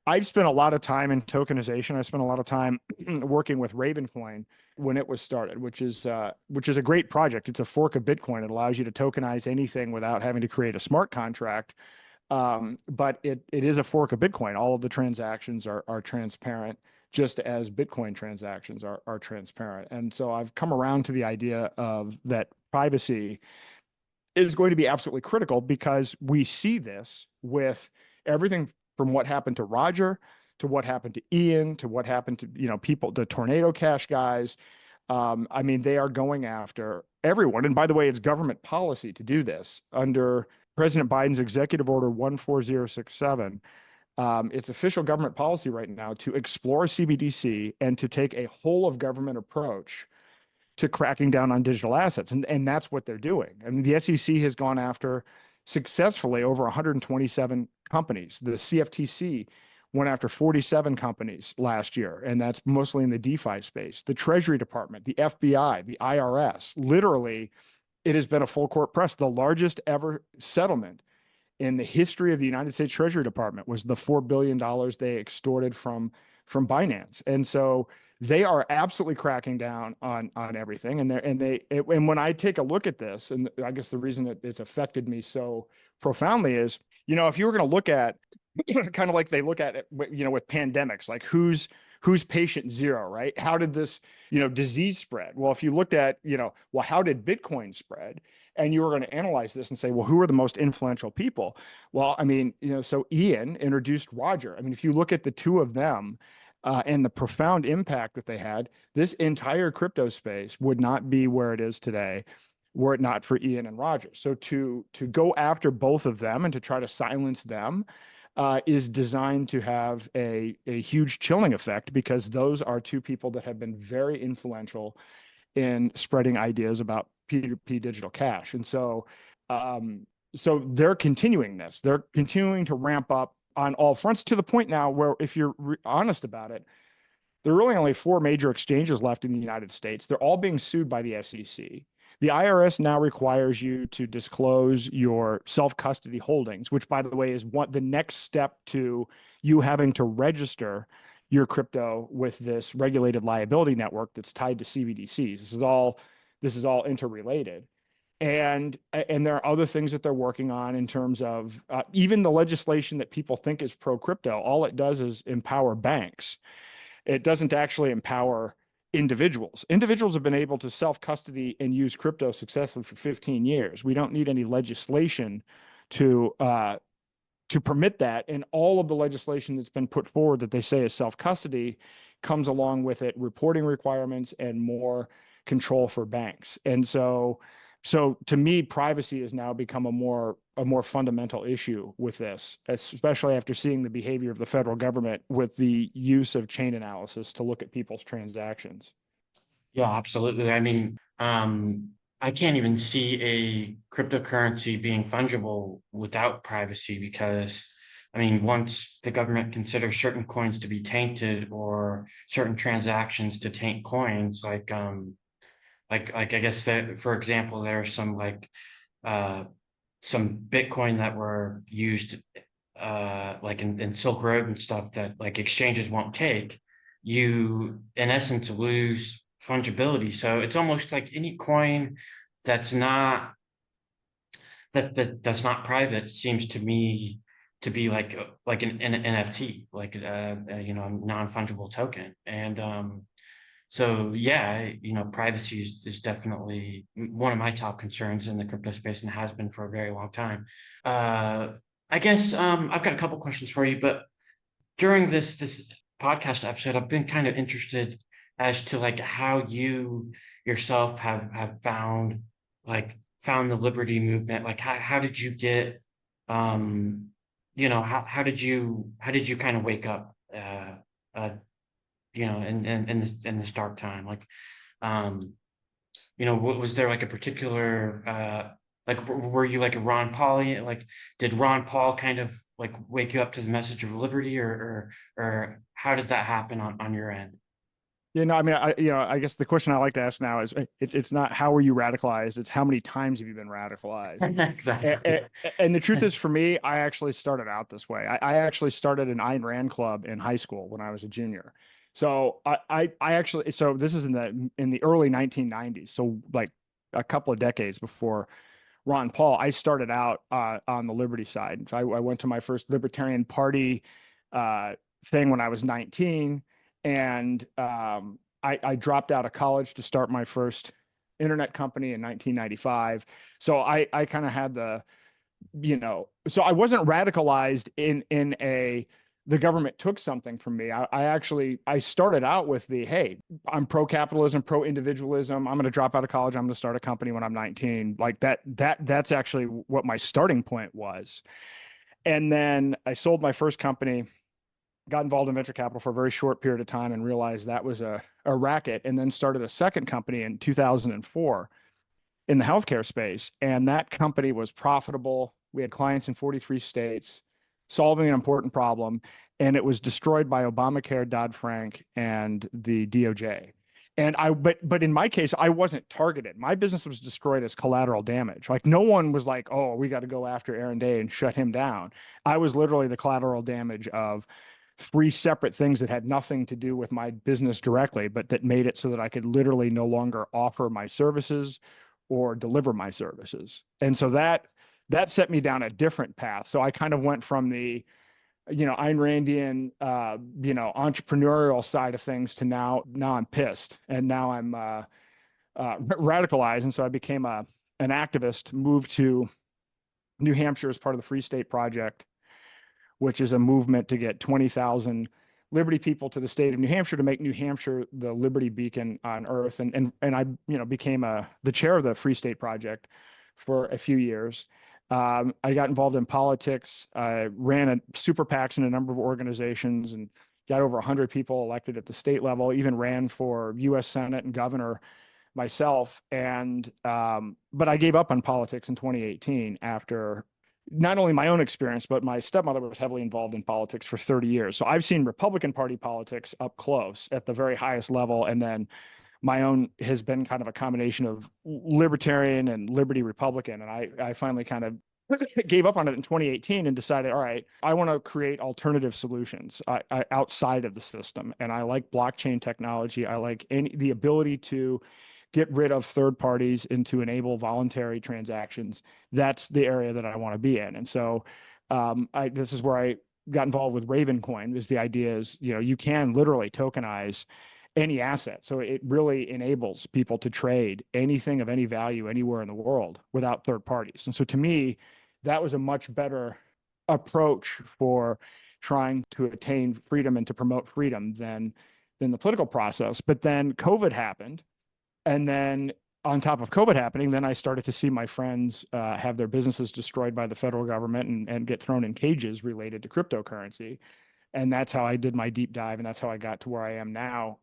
I've spent a lot of time in tokenization. I spent a lot of time working with Ravencoin when it was started, which is a great project. It's a fork of Bitcoin. It allows you to tokenize anything without having to create a smart contract. But it is a fork of Bitcoin. All of the transactions are transparent, just as Bitcoin transactions are transparent. And so I've come around to the idea of that privacy is going to be absolutely critical, because we see this with everything from what happened to Roger, to what happened to Ian, to what happened to people, the Tornado Cash guys. I mean, they are going after everyone. And by the way, it's government policy to do this under President Biden's Executive Order 14067. It's official government policy right now to explore CBDC and to take a whole of government approach to cracking down on digital assets. And that's what they're doing. I mean, the SEC has gone after successfully over 127 companies. The CFTC went after 47 companies last year, and that's mostly in the DeFi space. The Treasury Department, the FBI, the IRS, literally, it has been a full court press. The largest ever settlement in the history of the United States Treasury Department was the $4 billion they extorted from Binance. And so they are absolutely cracking down on everything. And when I take a look at this, and I guess the reason that it's affected me so profoundly is, if you were going to look at kind of like they look at it, with pandemics, like who's patient zero, right? How did this, disease spread? Well, if you looked at, well, how did Bitcoin spread? And you were going to analyze this and say, well, who are the most influential people? Well, I mean, so Ian introduced Roger. I mean, if you look at the two of them and the profound impact that they had, this entire crypto space would not be where it is today were it not for Ian and Roger. So to go after both of them and to try to silence them is designed to have a huge chilling effect, because those are two people that have been very influential in spreading ideas about P2P digital cash. And so they're continuing this. They're continuing to ramp up on all fronts, to the point now where, if you're honest about it, there are really only 4 major exchanges left in the United States. They're all being sued by the SEC. The IRS now requires you to disclose your self-custody holdings, which, by the way, is the next step to you having to register your crypto with this regulated liability network that's tied to CBDCs. This is all interrelated. And there are other things that they're working on in terms of even the legislation that people think is pro-crypto. All it does is empower banks. It doesn't actually empower individuals. Individuals have been able to self-custody and use crypto successfully for 15 years. We don't need any legislation to permit that. And all of the legislation that's been put forward that they say is self-custody comes along with it reporting requirements and more control for banks. And so to me, privacy has now become a more fundamental issue with this, especially after seeing the behavior of the federal government with the use of chain analysis to look at people's transactions. Yeah, absolutely. I mean, I can't even see a cryptocurrency being fungible without privacy, because I mean, once the government considers certain coins to be tainted or certain transactions to taint coins, like I guess that, for example, there's uh some Bitcoin that were used like in Silk Road and stuff that like exchanges won't take, you in essence lose fungibility. So it's almost like any coin that's not that's not private seems to me to be like an NFT, like you know, a non-fungible token. And so yeah, you know, privacy is definitely one of my top concerns in the crypto space and has been for a very long time. Uh, I guess I've got a couple questions for you, but during this podcast episode, I've been kind of interested as to like how you yourself have found the liberty movement. Like how did you get you know, how did you kind of wake up uh you know, in this dark time? Like um you know, what was there like a particular like were you like a Ron Paul, like did Ron Paul kind of like wake you up to the message of liberty, or how did that happen on your end? Yeah, no, I mean, I guess the question I like to ask now is it's not how were you radicalized, it's how many times have you been radicalized? Exactly. And the truth is, for me, I actually started out this way. I actually started an Ayn Rand club in high school when I was a junior. So I actually, so this is in the early 1990s. So like a couple of decades before Ron Paul, I started out on the liberty side. So I went to my first Libertarian Party uh, thing when I was 19, and I dropped out of college to start my first internet company in 1995. So I kind of had so I wasn't radicalized in a the government took something from me. I started out with hey, I'm pro capitalism, pro individualism. I'm going to drop out of college. I'm going to start a company when I'm 19. Like that's actually what my starting point was. And then I sold my first company, got involved in venture capital for a very short period of time and realized that was a racket, and then started a second company in 2004 in the healthcare space. And that company was profitable. We had clients in 43 states, solving an important problem. And it was destroyed by Obamacare, Dodd-Frank, and the DOJ. And but in my case, I wasn't targeted. My business was destroyed as collateral damage. Like no one was like, oh, we got to go after Aaron Day and shut him down. I was literally the collateral damage of three separate things that had nothing to do with my business directly, but that made it so that I could literally no longer offer my services or deliver my services. And so that set me down a different path. So I kind of went from the, Ayn Randian, entrepreneurial side of things to now I'm pissed, and now I'm radicalized. And so I became an activist, moved to New Hampshire as part of the Free State Project, which is a movement to get 20,000 Liberty people to the state of New Hampshire to make New Hampshire the Liberty beacon on earth. And I, became the chair of the Free State Project for a few years. I got involved in politics. I ran a super PACs in a number of organizations and got over 100 people elected at the state level, even ran for U.S. Senate and governor myself. And but I gave up on politics in 2018 after not only my own experience, but my stepmother was heavily involved in politics for 30 years. So I've seen Republican Party politics up close at the very highest level. And then my own has been kind of a combination of libertarian and liberty Republican. And I finally kind of gave up on it in 2018 and decided, all right, I want to create alternative solutions outside of the system. And I like blockchain technology. I like the ability to get rid of third parties and to enable voluntary transactions. That's the area that I want to be in. And so this is where I got involved with Ravencoin. Is the idea is, you can literally tokenize any asset. So it really enables people to trade anything of any value anywhere in the world without third parties. And so to me, that was a much better approach for trying to attain freedom and to promote freedom than the political process. But then COVID happened. And then on top of COVID happening, then I started to see my friends have their businesses destroyed by the federal government and get thrown in cages related to cryptocurrency. And that's how I did my deep dive. And that's how I got to where I am now,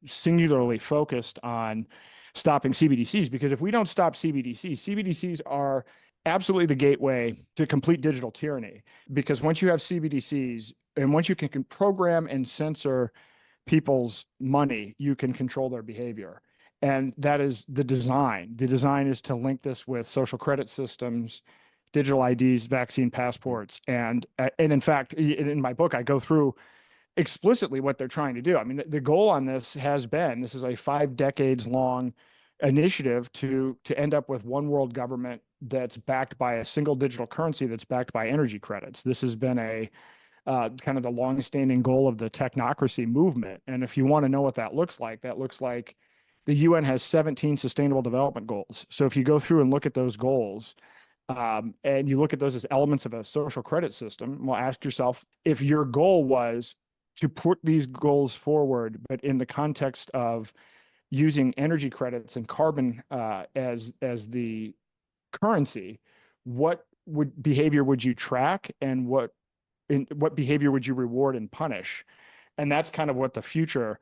singularly focused on stopping CBDCs. Because if we don't stop CBDCs, CBDCs are absolutely the gateway to complete digital tyranny, because once you have CBDCs and once you can program and censor people's money, you can control their behavior. And that is the design. The design is to link this with social credit systems, digital IDs, vaccine passports. And in fact, in my book, I go through explicitly what they're trying to do. I mean, the goal on this has been, this is a 5 decades long initiative to end up with one world government that's backed by a single digital currency that's backed by energy credits. This has been a kind of the long-standing goal of the technocracy movement. And if you want to know what that looks like the UN has 17 sustainable development goals. So if you go through and look at those goals, and you look at those as elements of a social credit system, well, ask yourself, if your goal was to put these goals forward, but in the context of using energy credits and carbon as the currency, what behavior would you track, and what behavior would you reward and punish? And that's kind of what the future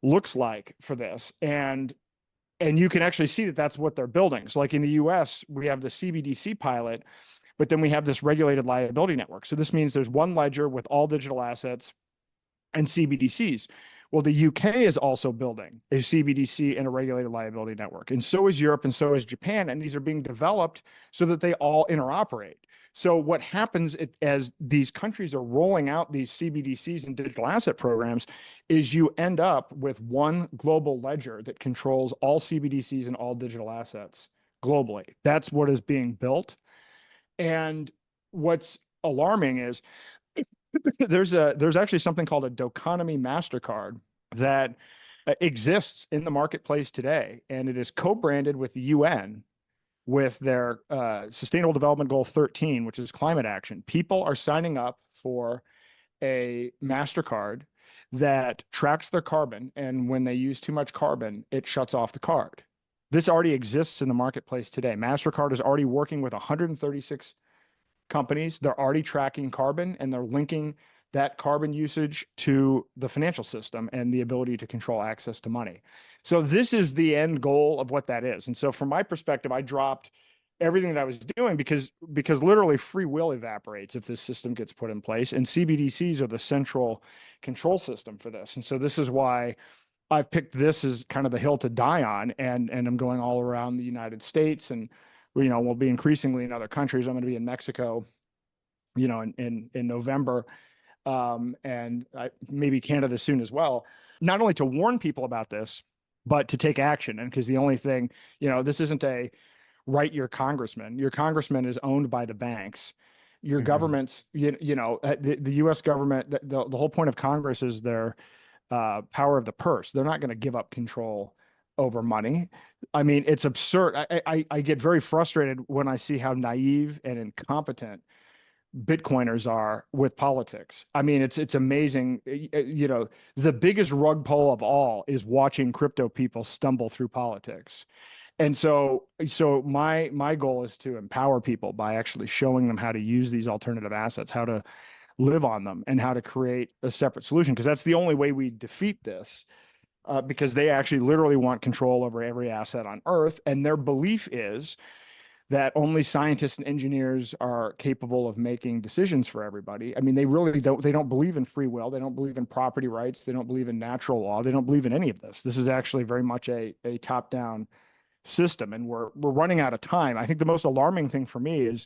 looks like for this. And you can actually see that that's what they're building. So like in the US, we have the CBDC pilot, but then we have this regulated liability network. So this means there's one ledger with all digital assets and CBDCs. Well, the UK is also building a CBDC and a regulated liability network. And so is Europe, and so is Japan. And these are being developed so that they all interoperate. So what happens as these countries are rolling out these CBDCs and digital asset programs is you end up with one global ledger that controls all CBDCs and all digital assets globally. That's what is being built. And what's alarming is there's actually something called a Doconomy MasterCard that exists in the marketplace today, and it is co-branded with the UN with their Sustainable Development Goal 13, which is climate action. People are signing up for a MasterCard that tracks their carbon, and when they use too much carbon, it shuts off the card. This already exists in the marketplace today. MasterCard is already working with 136 companies. They're already tracking carbon, and they're linking that carbon usage to the financial system and the ability to control access to money. So this is the end goal of what that is. And so from my perspective, I dropped everything that I was doing because literally free will evaporates if this system gets put in place, and CBDCs are the central control system for this. And so this is why I've picked this as kind of the hill to die on, and I'm going all around the United States, and we'll be increasingly in other countries. I'm going to be in Mexico, in November, and maybe Canada soon as well, not only to warn people about this, but to take action. And because the only thing, this isn't a write your congressman. Your congressman is owned by the banks. Your governments, the U.S. government, the whole point of Congress is their power of the purse. They're not going to give up control over money. I mean, it's absurd. I get very frustrated when I see how naive and incompetent Bitcoiners are with politics. I mean, it's amazing. The biggest rug pull of all is watching crypto people stumble through politics. And so my goal is to empower people by actually showing them how to use these alternative assets, how to live on them, and how to create a separate solution, because that's the only way we defeat this. Because they actually literally want control over every asset on Earth, and their belief is that only scientists and engineers are capable of making decisions for everybody. I mean, they don't believe in free will. They don't believe in property rights. They don't believe in natural law. They don't believe in any of this. This is actually very much a top-down system, and we're running out of time. I think the most alarming thing for me is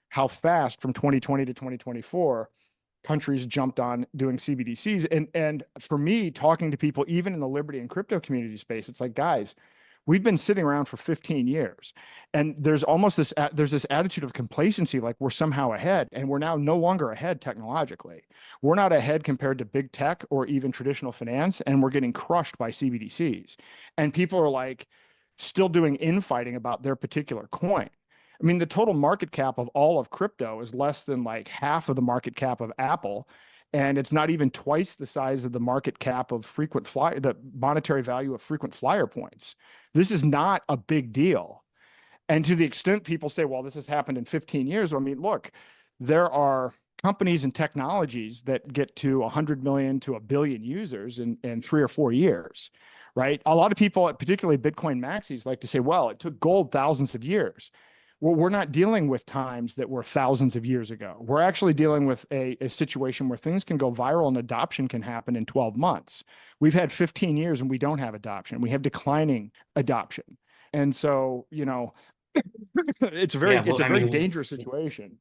how fast from 2020 to 2024 countries jumped on doing CBDCs. And for me, talking to people, even in the liberty and crypto community space, it's like, guys, we've been sitting around for 15 years. And there's almost this attitude of complacency, like we're somehow ahead, and we're now no longer ahead technologically. We're not ahead compared to big tech or even traditional finance, and we're getting crushed by CBDCs. And people are like still doing infighting about their particular coin. I mean, the total market cap of all of crypto is less than like half of the market cap of Apple. And it's not even twice the size of the market cap of the monetary value of frequent flyer points. This is not a big deal. And to the extent people say, well, this has happened in 15 years. I mean, look, there are companies and technologies that get to 100 million to a billion users in 3 or 4 years, right? A lot of people, particularly Bitcoin maxis, like to say, well, it took gold thousands of years. well, we're not dealing with times that were thousands of years ago. We're actually dealing with a situation where things can go viral and adoption can happen in 12 months. We've had 15 years and we don't have adoption. We have declining adoption. And so, it's Yeah, it's well, a I very mean, dangerous situation.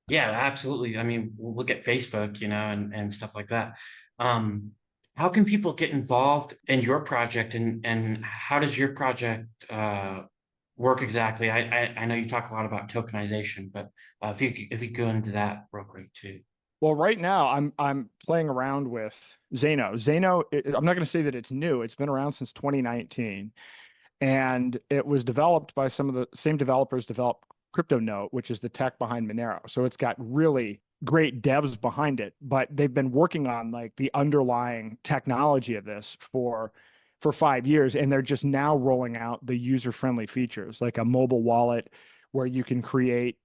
yeah, absolutely. I mean, we'll look at Facebook, and stuff like that. Um, how can people get involved in your project, and how does your project work exactly? I know you talk a lot about tokenization, but if you go into that real quick too. Well, right now I'm playing around with Zano. I'm not going to say that it's new. It's been around since 2019, and it was developed by some of the same developers developed CryptoNote, which is the tech behind Monero. So it's got really great devs behind it, but they've been working on like the underlying technology of this for 5 years, and they're just now rolling out the user-friendly features like a mobile wallet where you can create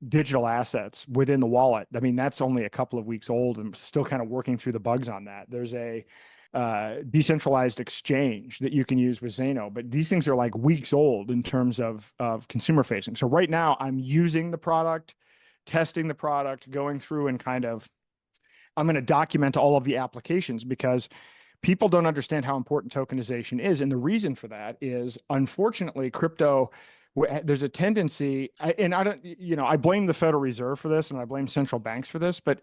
digital assets within the wallet. I mean, that's only a couple of weeks old and still kind of working through the bugs on that. There's a decentralized exchange that you can use with Zano, but these things are like weeks old in terms of consumer facing. So right now I'm using the product, testing the product, going through and I'm going to document all of the applications because people don't understand how important tokenization is. And the reason for that is, unfortunately, crypto, there's a tendency, and I don't, I blame the Federal Reserve for this and I blame central banks for this, but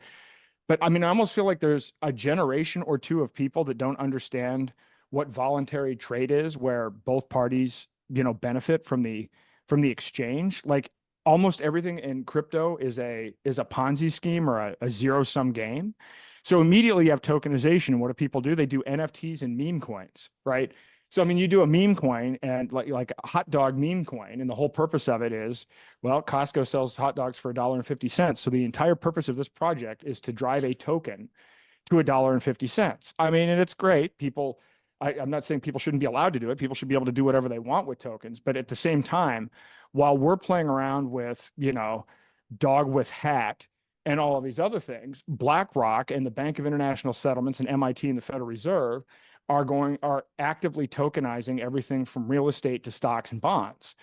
I mean, I almost feel like there's a generation or two of people that don't understand what voluntary trade is, where both parties, benefit from the exchange. Like almost everything in crypto is a Ponzi scheme or a zero sum game. So immediately you have tokenization. And what do people do? They do NFTs and meme coins, right? So I mean, you do a meme coin and like a hot dog meme coin, and the whole purpose of it is, well, Costco sells hot dogs for $1.50. So the entire purpose of this project is to drive a token to $1.50. I mean, and it's great. People, I'm not saying people shouldn't be allowed to do it. People should be able to do whatever they want with tokens. But at the same time, while we're playing around with, dog with hat and all of these other things, BlackRock and the Bank of International Settlements and MIT and the Federal Reserve are actively tokenizing everything from real estate to stocks and bonds.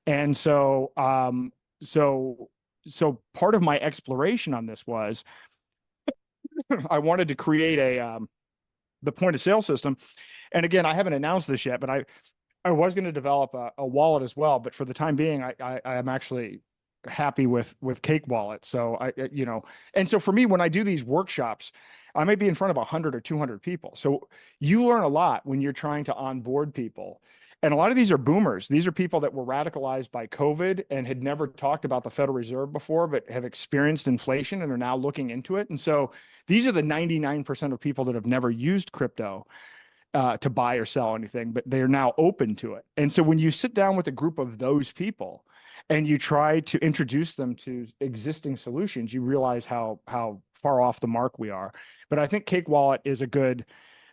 And so so part of my exploration on this was I wanted to create the point of sale system. And again, I haven't announced this yet, but I was going to develop a wallet as well. But for the time being, I am actually happy with Cake Wallet. So and so for me, when I do these workshops, I may be in front of 100 or 200 people. So you learn a lot when you're trying to onboard people. And a lot of these are boomers. These are people that were radicalized by COVID and had never talked about the Federal Reserve before, but have experienced inflation and are now looking into it. And so these are the 99% of people that have never used crypto to buy or sell anything, but they are now open to it. And so when you sit down with a group of those people and you try to introduce them to existing solutions, you realize how far off the mark we are. But I think Cake Wallet is a good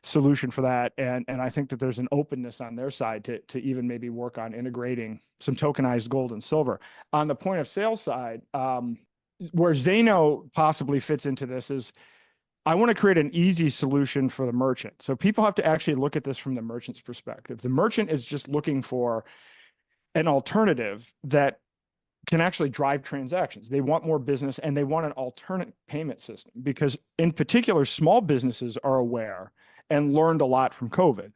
solution for that. And I think that there's an openness on their side to even maybe work on integrating some tokenized gold and silver. On the point of sale side, where Zano possibly fits into this is, I want to create an easy solution for the merchant. So people have to actually look at this from the merchant's perspective. The merchant is just looking for an alternative that can actually drive transactions. They want more business and they want an alternate payment system because, in particular, small businesses are aware and learned a lot from COVID.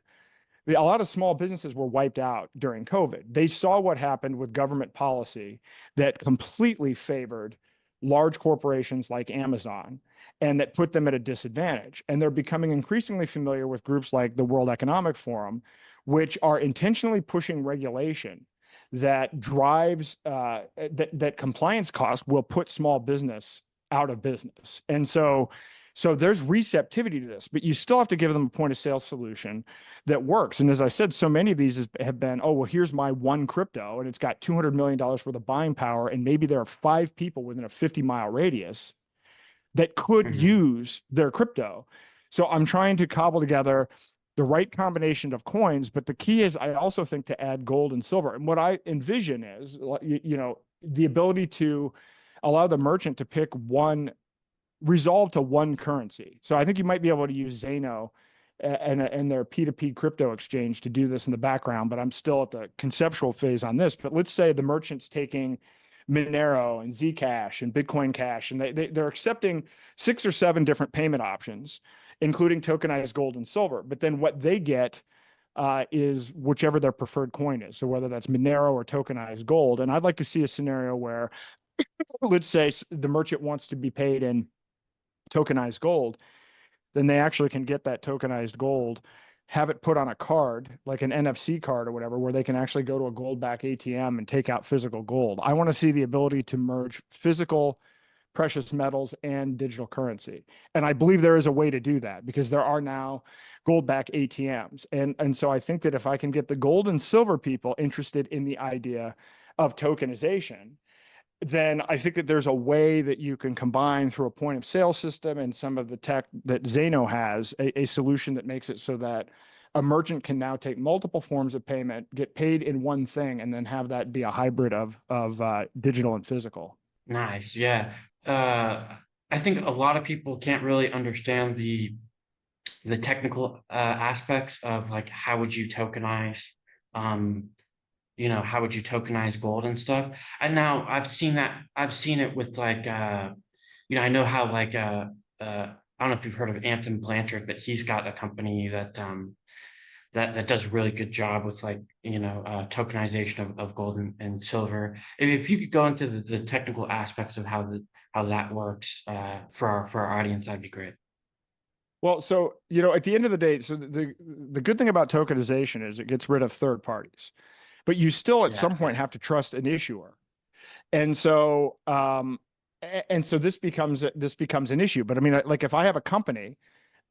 A lot of small businesses were wiped out during COVID. They saw what happened with government policy that completely favored large corporations like Amazon and that put them at a disadvantage. And they're becoming increasingly familiar with groups like the World Economic Forum, which are intentionally pushing regulation that drives that compliance costs will put small business out of business. And so there's receptivity to this, but you still have to give them a point of sale solution that works. And as I said, so many of these have been, oh, well, here's my one crypto and it's got $200 million worth of buying power. And maybe there are 5 people within a 50-mile radius that could use their crypto. So I'm trying to cobble together the right combination of coins, but the key is I also think to add gold and silver. And what I envision is, the ability to allow the merchant to resolve to one currency. So I think you might be able to use Zano and their P2P crypto exchange to do this in the background, but I'm still at the conceptual phase on this. But let's say the merchant's taking Monero and Zcash and Bitcoin Cash, and they're accepting 6 or 7 different payment options, including tokenized gold and silver. But then what they get is whichever their preferred coin is. So whether that's Monero or tokenized gold. And I'd like to see a scenario where, let's say the merchant wants to be paid in tokenized gold, then they actually can get that tokenized gold, have it put on a card, like an NFC card or whatever, where they can actually go to a gold back ATM and take out physical gold. I want to see the ability to merge physical precious metals and digital currency. And I believe there is a way to do that because there are now gold back ATMs. And so I think that if I can get the gold and silver people interested in the idea of tokenization, then I think that there's a way that you can combine through a point of sale system and some of the tech that Zano has, a solution that makes it so that a merchant can now take multiple forms of payment, get paid in one thing, and then have that be a hybrid of digital and physical. Nice. Yeah. I think a lot of people can't really understand the technical aspects of like how would you tokenize um how would you tokenize gold and stuff. And now I've seen it with like I know how like I don't know if you've heard of Anton Blanchard, but he's got a company that does a really good job with like tokenization of gold and silver. If you could go into the technical aspects of how that works for our audience, that'd be great. Well, so, at the end of the day, so the good thing about tokenization is it gets rid of third parties, but you still at some point have to trust an issuer. And so, this becomes an issue. But I mean, like if I have a company,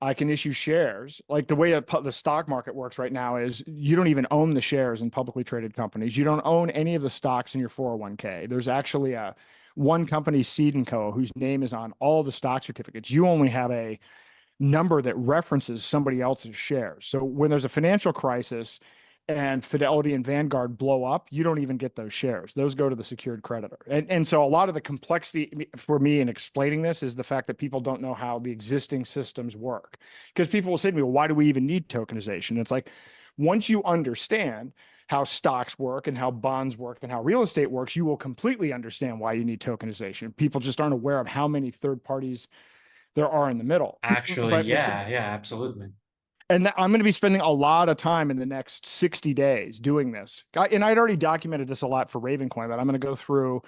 I can issue shares. Like the way the stock market works right now is you don't even own the shares in publicly traded companies. You don't own any of the stocks in your 401k. There's actually one company, Seed & Co., whose name is on all the stock certificates. You only have a number that references somebody else's shares. So when there's a financial crisis and Fidelity and Vanguard blow up, you don't even get those shares. Those go to the secured creditor. And so a lot of the complexity for me in explaining this is the fact that people don't know how the existing systems work. Because people will say to me, well, why do we even need tokenization? It's like, once you understand how stocks work and how bonds work and how real estate works, you will completely understand why you need tokenization. People just aren't aware of how many third parties there are in the middle. Actually, yeah, absolutely. And I'm going to be spending a lot of time in the next 60 days doing this. And I'd already documented this a lot for Ravencoin, but I'm going to go through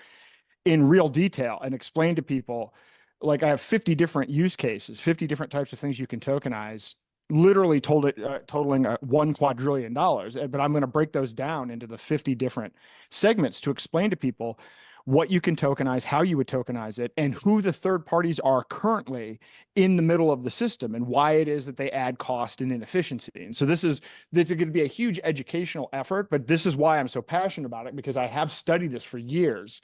in real detail and explain to people, like I have 50 different use cases, 50 different types of things you can tokenize, literally totaling $1 quadrillion. But I'm going to break those down into the 50 different segments to explain to people what you can tokenize, how you would tokenize it, and who the third parties are currently in the middle of the system and why it is that they add cost and inefficiency. And so this is going to be a huge educational effort, but this is why I'm so passionate about it, because I have studied this for years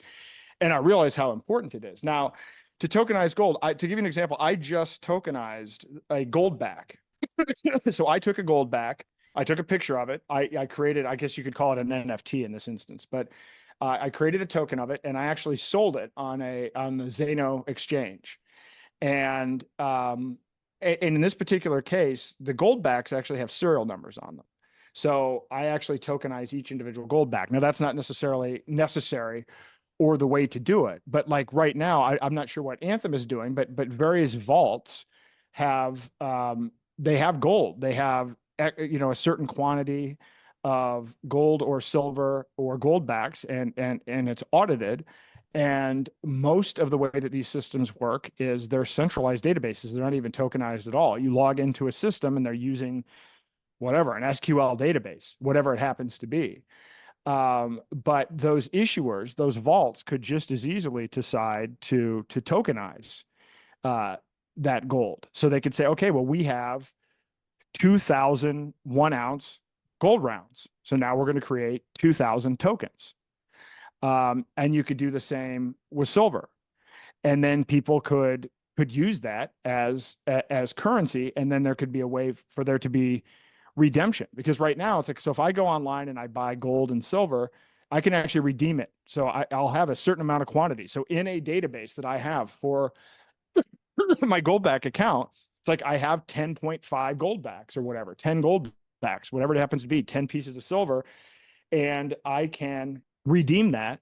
and I realize how important it is. Now, to tokenize gold, to give you an example, I just tokenized a gold back. So I took a gold back, I took a picture of it. I created, I guess you could call it an NFT in this instance, but I created a token of it and I actually sold it on the Zano exchange. And in this particular case, the gold backs actually have serial numbers on them. So I actually tokenize each individual gold back. Now that's not necessarily necessary or the way to do it. But like right now, I'm not sure what Anthem is doing, but various vaults have, they have gold. They have, a certain quantity of gold or silver or gold backs, and it's audited. And most of the way that these systems work is they're centralized databases. They're not even tokenized at all. You log into a system and they're using whatever, an SQL database, whatever it happens to be. But those issuers, those vaults could just as easily decide to tokenize that gold. So they could say, okay, well, we have 2,000 1-ounce gold rounds. So now we're going to create 2,000 tokens. And you could do the same with silver. And then people could use that as currency. And then there could be a way for there to be redemption, because right now it's like, so if I go online and I buy gold and silver, I can actually redeem it. So I'll have a certain amount of quantity. So in a database that I have for my gold back account, It's like I have 10.5 gold backs or whatever, 10 gold backs, whatever it happens to be, 10 pieces of silver, and I can redeem that.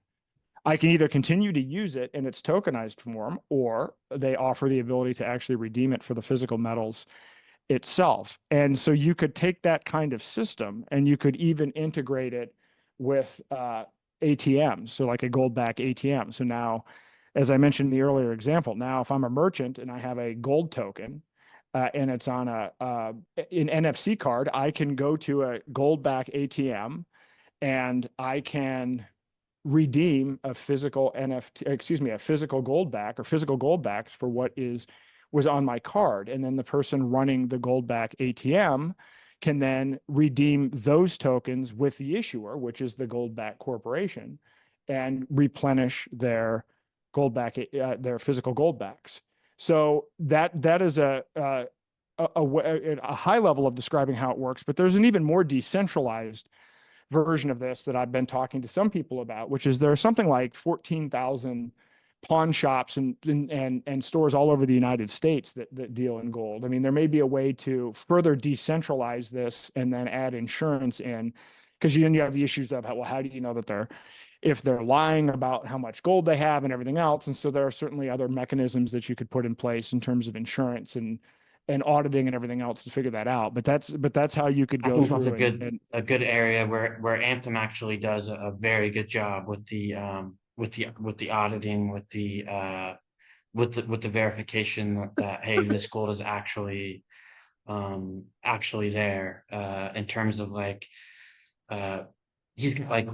I can either continue to use it in its tokenized form, or they offer the ability to actually redeem it for the physical metals itself. And so you could take that kind of system and you could even integrate it with ATMs. So like a gold back ATM. So now, as I mentioned in the earlier example, now if I'm a merchant and I have a gold token and it's on an NFC card, I can go to a gold back ATM and I can redeem a physical NFT, excuse me, a physical gold back or physical gold backs for what was on my card. And then the person running the gold back ATM can then redeem those tokens with the issuer, which is the gold back corporation, and replenish their gold back, their physical gold backs. So that is a high level of describing how it works, but there's an even more decentralized version of this that I've been talking to some people about, which is there are something like 14,000 pawn shops and stores all over the United States that deal in gold. I mean, there may be a way to further decentralize this and then add insurance in, because then you have the issues of how do you know that if they're lying about how much gold they have and everything else. And so there are certainly other mechanisms that you could put in place in terms of insurance and auditing and everything else to figure that out. But that's how you could I go think through that's a good area where Anthem actually does a very good job with the auditing, with the verification that hey, this gold is actually there, in terms of like he's like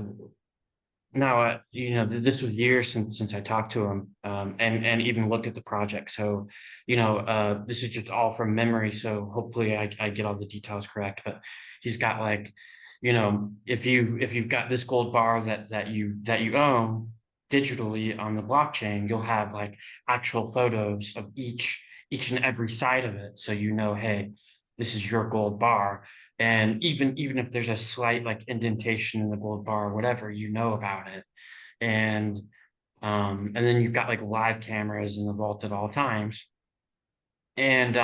now, this was years since I talked to him, and even looked at the project. So, this is just all from memory. So hopefully I get all the details correct. But he's got like, if you've got this gold bar that you own digitally on the blockchain, you'll have like actual photos of each and every side of it. So hey, this is your gold bar. And even if there's a slight like indentation in the gold bar or whatever, about it. And then you've got like live cameras in the vault at all times. And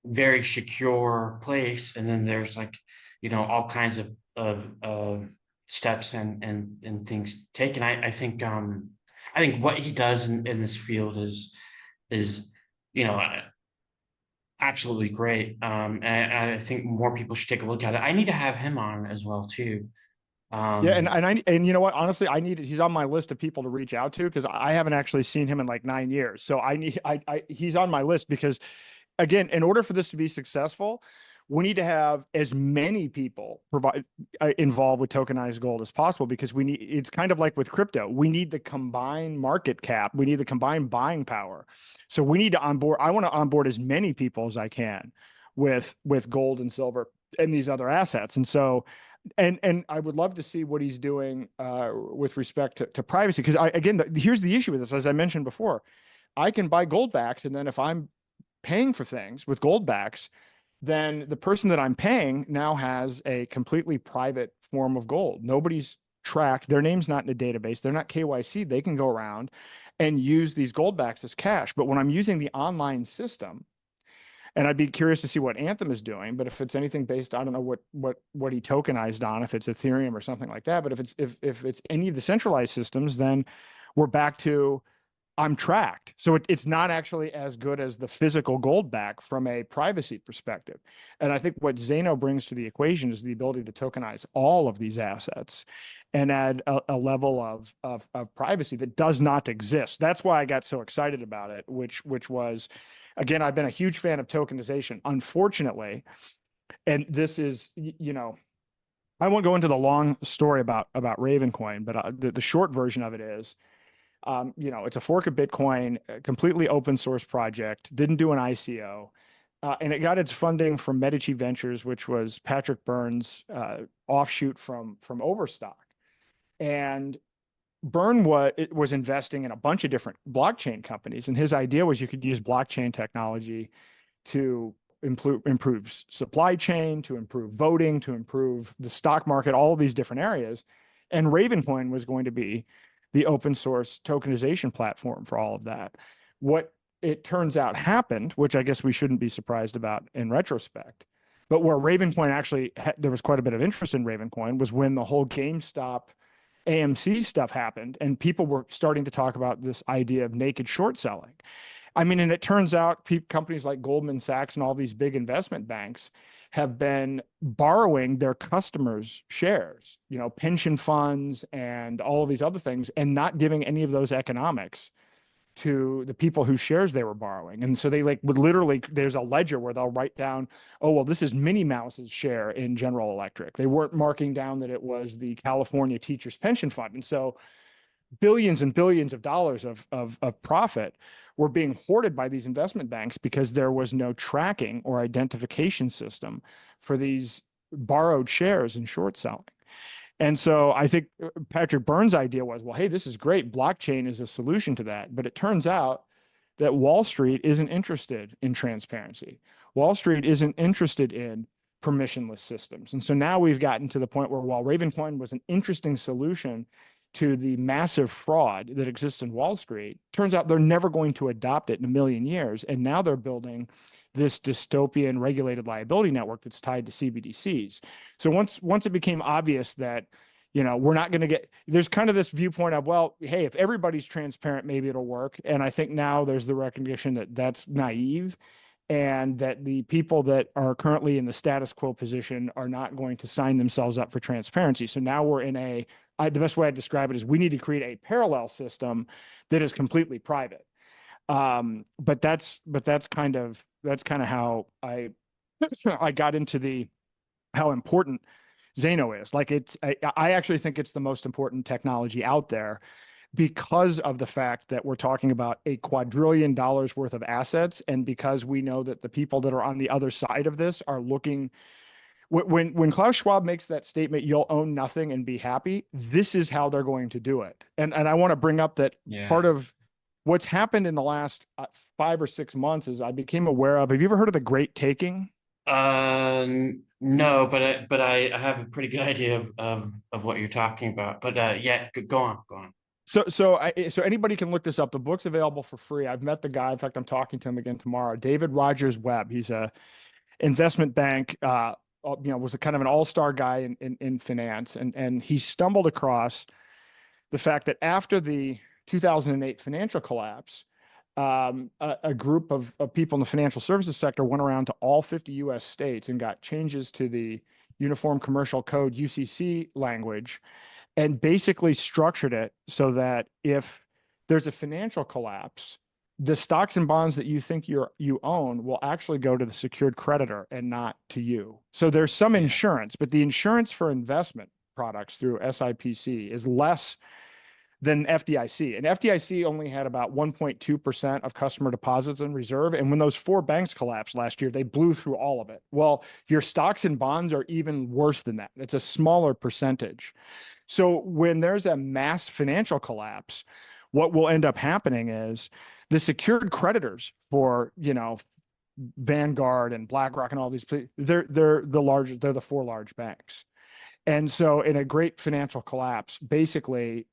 very secure place. And then there's like, all kinds of steps and things taken. I think what he does in this field is absolutely great. And I think more people should take a look at it. I need to have him on as well too. Yeah, and you know what? Honestly, he's on my list of people to reach out to because I haven't actually seen him in like 9 years. So he's on my list because, again, in order for this to be successful, we need to have as many people involved with tokenized gold as possible, because it's kind of like with crypto. We need the combined market cap. We need the combined buying power. So we need to onboard. I want to onboard as many people as I can with gold and silver and these other assets. And so, and I would love to see what he's doing with respect to privacy. Because here's the issue with this. As I mentioned before, I can buy gold backs, and then if I'm paying for things with gold backs, then the person that I'm paying now has a completely private form of gold. Nobody's tracked. Their name's not in the database. They're not KYC. They can go around and use these gold backs as cash. But when I'm using the online system, and I'd be curious to see what Anthem is doing, but if it's anything based, I don't know what he tokenized on, if it's Ethereum or something like that. But if it's any of the centralized systems, then we're back to I'm tracked. So it's not actually as good as the physical gold back from a privacy perspective. And I think what Zano brings to the equation is the ability to tokenize all of these assets and add a level of privacy that does not exist. That's why I got so excited about it, which was, again, I've been a huge fan of tokenization. Unfortunately, and this is, I won't go into the long story about Ravencoin, but the short version of it is, it's a fork of Bitcoin, a completely open source project, didn't do an ICO, and it got its funding from Medici Ventures, which was Patrick Byrne's offshoot from Overstock. And Byrne was investing in a bunch of different blockchain companies, and his idea was you could use blockchain technology to improve supply chain, to improve voting, to improve the stock market, all of these different areas. And Ravencoin was going to be the open source tokenization platform for all of that. What it turns out happened, which I guess we shouldn't be surprised about in retrospect. But where Ravencoin actually, there was quite a bit of interest in Ravencoin was when the whole GameStop AMC stuff happened and people were starting to talk about this idea of naked short selling. I mean, and it turns out companies like Goldman Sachs and all these big investment banks have been borrowing their customers' shares, pension funds and all of these other things, and not giving any of those economics to the people whose shares they were borrowing. And so they would literally, there's a ledger where they'll write down, oh, well, this is Minnie Mouse's share in General Electric. They weren't marking down that it was the California Teachers Pension Fund. And so billions and billions of dollars of profit were being hoarded by these investment banks because there was no tracking or identification system for these borrowed shares in short selling. And so I think Patrick Byrne's idea was, well, hey, this is great. Blockchain is a solution to that. But it turns out that Wall Street isn't interested in transparency. Wall Street isn't interested in permissionless systems. And so now we've gotten to the point where while Ravencoin was an interesting solution to the massive fraud that exists in Wall Street, turns out they're never going to adopt it in a million years. And now they're building this dystopian regulated liability network that's tied to CBDCs. So once it became obvious that, we're not going to there's kind of this viewpoint of, well, hey, if everybody's transparent, maybe it'll work. And I think now there's the recognition that that's naive and that the people that are currently in the status quo position are not going to sign themselves up for transparency. So now we're in the best way I describe it is we need to create a parallel system that is completely private. But that's kind of how I got into how important Zano is. I actually think it's the most important technology out there because of the fact that we're talking about $1 quadrillion worth of assets. And because we know that the people that are on the other side of this are looking, when Klaus Schwab makes that statement, you'll own nothing and be happy, this is how they're going to do it. And I want to bring up that part of what's happened in the last 5 or 6 months is I became aware of, have you ever heard of the Great Taking? No, but I have a pretty good idea of what you're talking about. But yeah, go on. So anybody can look this up. The book's available for free. I've met the guy. In fact, I'm talking to him again tomorrow. David Rogers Webb. He's a investment bank. Was a kind of an all-star guy in finance, and he stumbled across the fact that after the 2008 financial collapse, a group of people in the financial services sector went around to all 50 U.S. states and got changes to the Uniform Commercial Code UCC language, and basically structured it so that if there's a financial collapse, the stocks and bonds that you think you own will actually go to the secured creditor and not to you. So there's some insurance, but the insurance for investment products through SIPC is less than FDIC. And FDIC only had about 1.2% of customer deposits in reserve. And when those 4 banks collapsed last year, they blew through all of it. Well, your stocks and bonds are even worse than that. It's a smaller percentage. So when there's a mass financial collapse, what will end up happening is the secured creditors for, Vanguard and BlackRock and all these, they're the largest, they're the 4 large banks. And so in a great financial collapse, basically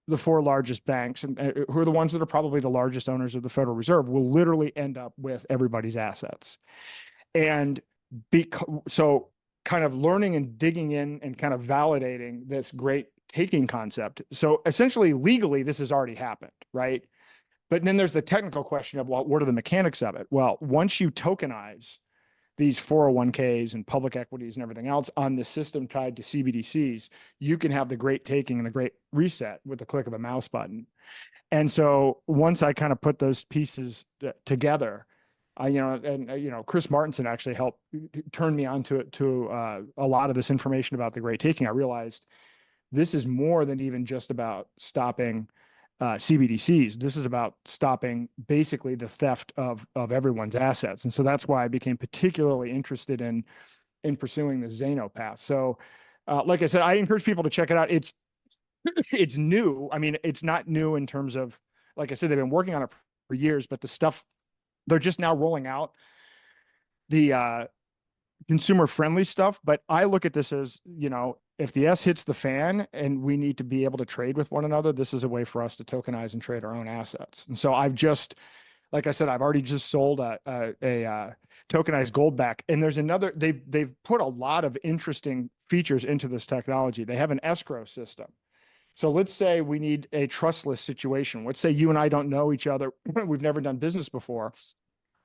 the 4 largest banks, and who are the ones that are probably the largest owners of the Federal Reserve, will literally end up with everybody's assets. And so kind of learning and digging in and kind of validating this great taking concept. So essentially, legally, this has already happened, right? But then there's the technical question of, well, what are the mechanics of it? Well, once you tokenize these 401ks and public equities and everything else on the system tied to CBDCs, you can have the great taking and the great reset with the click of a mouse button. And so once I kind of put those pieces together, Chris Martenson actually helped turn me on to a lot of this information about the great taking. I realized this is more than even just about stopping CBDCs. This is about stopping basically the theft of everyone's assets. And so that's why I became particularly interested in pursuing the Zano path. So like I said, I encourage people to check it out. It's new. I mean, it's not new in terms of, like I said, they've been working on it for years, but the stuff, they're just now rolling out the consumer friendly stuff. But I look at this as, if the S hits the fan and we need to be able to trade with one another, this is a way for us to tokenize and trade our own assets. And so I've just, like I said, I've already just sold a tokenized gold back, and there's another. They've put a lot of interesting features into this technology. They have an escrow system. So let's say we need a trustless situation. Let's say you and I don't know each other. We've never done business before.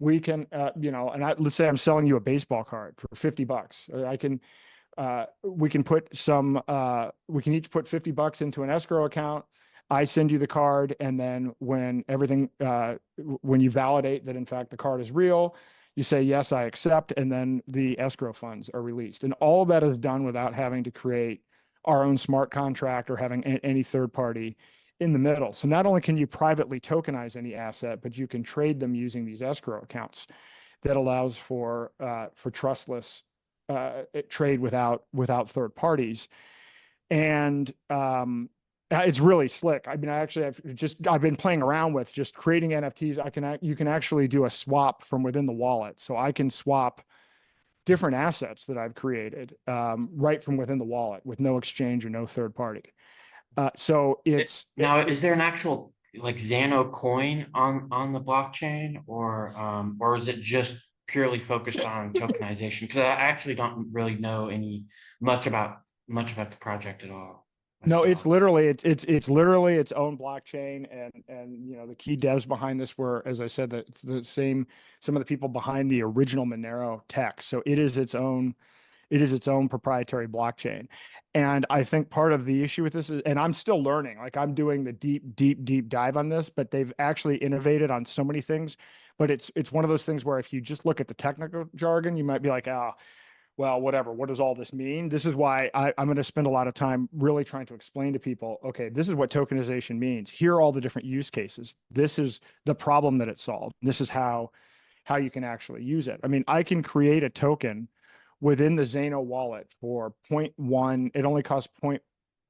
We can, let's say I'm selling you a baseball card for $50. We can put we can each put $50 into an escrow account. I send you the card, and then when you validate that in fact the card is real, you say, yes, I accept, and then the escrow funds are released. And all that is done without having to create our own smart contract or having any third party in the middle. So not only can you privately tokenize any asset, but you can trade them using these escrow accounts that allows for trustless trade without third parties. And it's really slick. I mean, I've been playing around with just creating NFTs. You can actually do a swap from within the wallet. So I can swap different assets that I've created right from within the wallet with no exchange or no third party. So now, is there an actual like Xano coin on the blockchain, or is it just purely focused on tokenization? Because I actually don't really know much about the project at all. No, myself. it's literally it's literally its own blockchain, and the key devs behind this were, as I said, the same, some of the people behind the original Monero tech. So it is its own proprietary blockchain. And I think part of the issue with this is, and I'm still learning, like I'm doing the deep dive on this, but they've actually innovated on so many things. But it's one of those things where if you just look at the technical jargon, you might be like, well, whatever, what does all this mean? This is why I'm going to spend a lot of time really trying to explain to people, okay, this is what tokenization means. Here are all the different use cases. This is the problem that it solved. This is how you can actually use it. I mean, I can create a token within the Xano wallet for 0.1. It only costs 0.01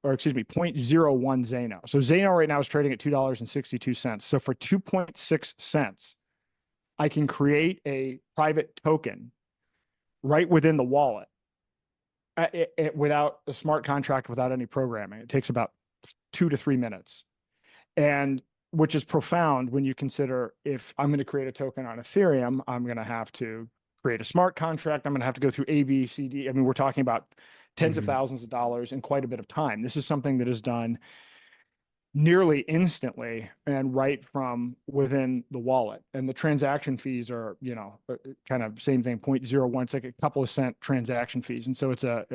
Xano. So Xano right now is trading at $2.62. So for 2.6 cents, I can create a private token right within the wallet without a smart contract, without any programming. It takes about 2 to 3 minutes, and which is profound when you consider, if I'm going to create a token on Ethereum, I'm going to have to create a smart contract. I'm going to have to go through A, B, C, D. I mean, we're talking about tens of thousands of dollars and quite a bit of time. This is something that is done nearly instantly and right from within the wallet. And the transaction fees are, kind of same thing, 0.01. It's like a couple of cent transaction fees. And so it's a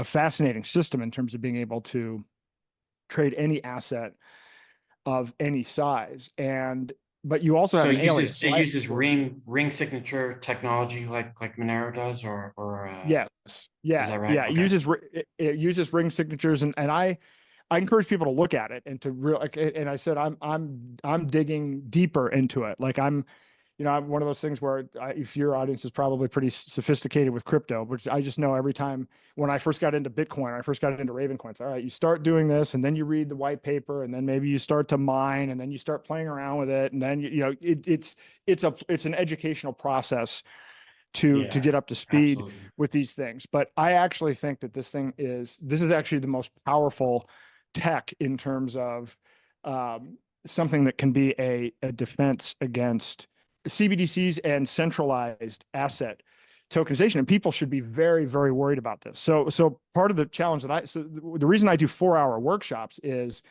fascinating system in terms of being able to trade any asset of any size. But you also have an alias. It uses ring signature technology like Monero does, or yes, yeah, is that right? yeah. Okay. It uses ring signatures, and I encourage people to look at it and and I said, I'm digging deeper into it. Like I'm one of those things where if your audience is probably pretty sophisticated with crypto, but I just know every time when I first got into Bitcoin, I first got into Raven coins. All right, you start doing this, and then you read the white paper, and then maybe you start to mine, and then you start playing around with it, and then it's an educational process to get up to speed Absolutely. with these things. But I actually think that this is actually the most powerful tech in terms of something that can be a defense against CBDCs and centralized asset tokenization. And people should be very, very worried about this. So part of the challenge the reason I do 4-hour workshops is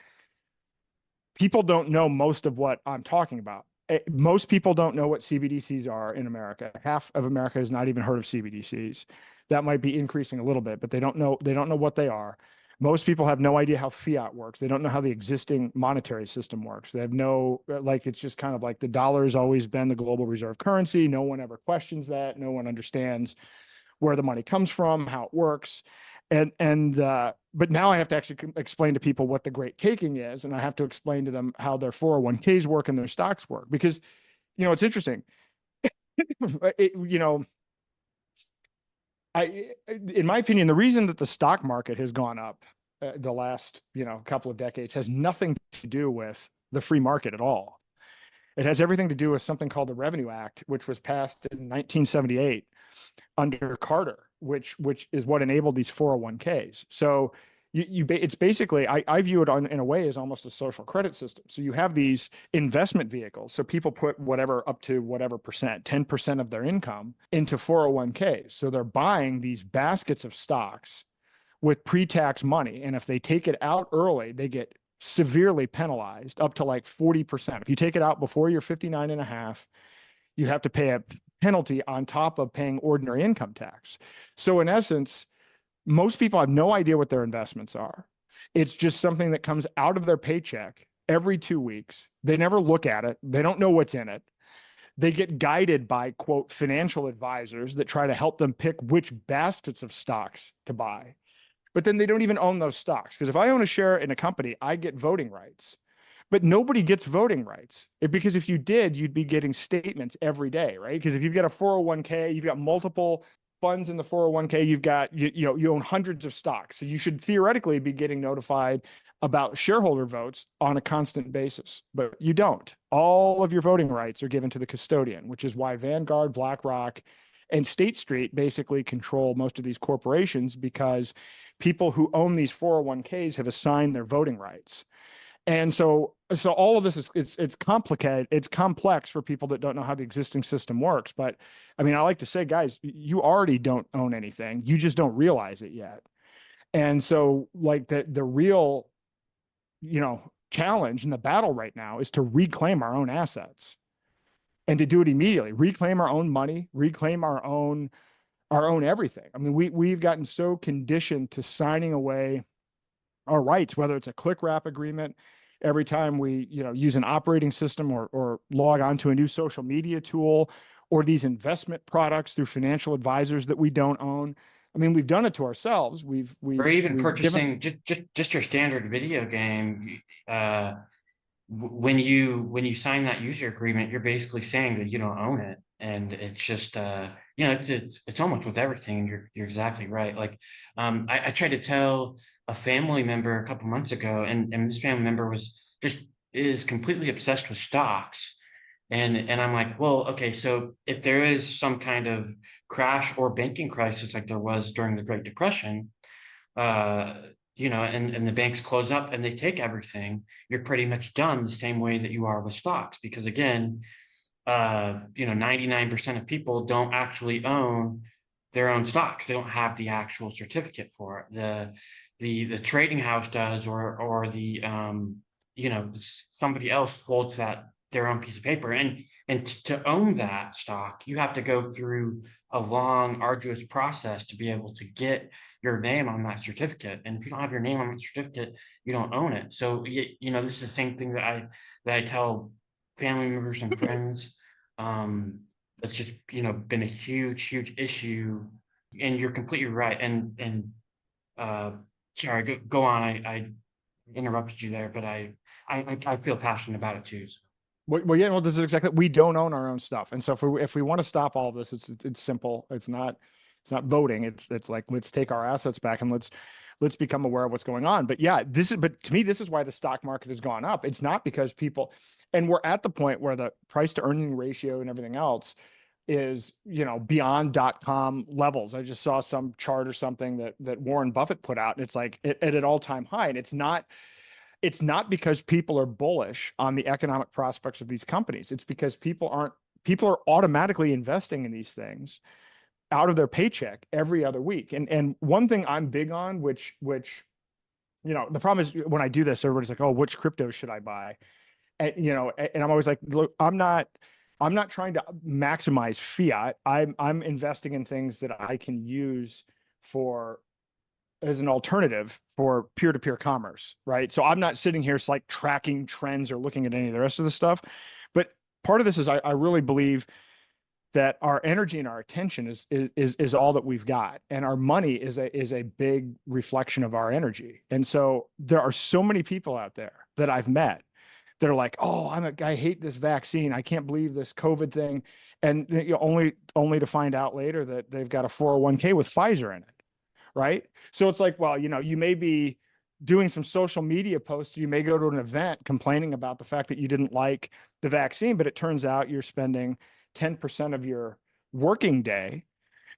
people don't know most of what I'm talking about. Most people don't know what CBDCs are in America. Half of America has not even heard of CBDCs. That might be increasing a little bit, but they don't know what they are. Most people have no idea how fiat works. They don't know how the existing monetary system works. They have it's just kind of like the dollar has always been the global reserve currency. No one ever questions that. No one understands where the money comes from, how it works. But now I have to actually explain to people what the great caking is. And I have to explain to them how their 401ks work and their stocks work, because, it's interesting. In my opinion, the reason that the stock market has gone up the last, couple of decades has nothing to do with the free market at all. It has everything to do with something called the Revenue Act, which was passed in 1978 under Carter, which is what enabled these 401ks. So it's basically, I view it in a way as almost a social credit system. So you have these investment vehicles. So people put whatever up to whatever percent, 10% of their income into 401ks. So they're buying these baskets of stocks with pre-tax money. And if they take it out early, they get severely penalized up to like 40%. If you take it out before you're 59 and a half, you have to pay a penalty on top of paying ordinary income tax. So in essence, most people have no idea what their investments are. It's just something that comes out of their paycheck every 2 weeks. They never look at it. They don't know what's in it. They get guided by, quote, financial advisors that try to help them pick which baskets of stocks to buy. But then they don't even own those stocks. Because if I own a share in a company, I get voting rights. But nobody gets voting rights, because if you did, you'd be getting statements every day, right? Because if you've got a 401k, you've got multiple funds in the 401k, you've got, you own hundreds of stocks. So you should theoretically be getting notified about shareholder votes on a constant basis, but you don't. All of your voting rights are given to the custodian, which is why Vanguard, BlackRock, and State Street basically control most of these corporations, because people who own these 401ks have assigned their voting rights. And so all of this is, it's complicated. It's complex for people that don't know how the existing system works. But I mean, I like to say, guys, you already don't own anything. You just don't realize it yet. And so like the real, challenge in the battle right now is to reclaim our own assets, and to do it immediately, reclaim our own money, reclaim our own everything. I mean, we've gotten so conditioned to signing away our rights, whether it's a click wrap agreement every time we use an operating system or log on to a new social media tool, or these investment products through financial advisors that we don't own. I mean, we've done it to ourselves. Or even we've purchasing just your standard video game. When you sign that user agreement, you're basically saying that you don't own it, and it's just it's almost with everything. And you're exactly right. Like I tried to tell a family member a couple months ago, and this family member is completely obsessed with stocks. And I'm like, well, okay, so if there is some kind of crash or banking crisis like there was during the Great Depression, and the banks close up and they take everything, you're pretty much done the same way that you are with stocks. Because again, 99% of people don't actually own their own stocks. They don't have the actual certificate for it. The trading house does, or the somebody else floats their own piece of paper. And to own that stock, you have to go through a long, arduous process to be able to get your name on that certificate. And if you don't have your name on that certificate, you don't own it. So this is the same thing that I tell family members and friends. That's just been a huge issue. And you're completely right. And sorry, go on. I interrupted you there, but I feel passionate about it too. So. Well, yeah, well, this is exactly, we don't own our own stuff. And so if we want to stop all of this, it's simple. It's not voting. It's like, let's take our assets back and let's become aware of what's going on. But yeah, but to me, this is why the stock market has gone up. It's not because people, and we're at the point where the price to earning ratio and everything else is, beyond .com levels. I just saw some chart or something that Warren Buffett put out, and it's like at an all-time high. And it's not because people are bullish on the economic prospects of these companies. It's because people are automatically investing in these things out of their paycheck every other week. And one thing I'm big on, which the problem is when I do this, everybody's like, oh, which crypto should I buy? And and I'm always like, look, I'm not trying to maximize fiat. I'm investing in things that I can use as an alternative for peer-to-peer commerce, right? So I'm not sitting here like tracking trends or looking at any of the rest of the stuff. But part of this is I really believe that our energy and our attention is all that we've got, and our money is a big reflection of our energy. And so there are so many people out there that I've met that are like, oh, I hate this vaccine. I can't believe this COVID thing, and only to find out later that they've got a 401k with Pfizer in it. Right. So it's like, well, you may be doing some social media posts, you may go to an event complaining about the fact that you didn't like the vaccine, but it turns out you're spending 10% of your working day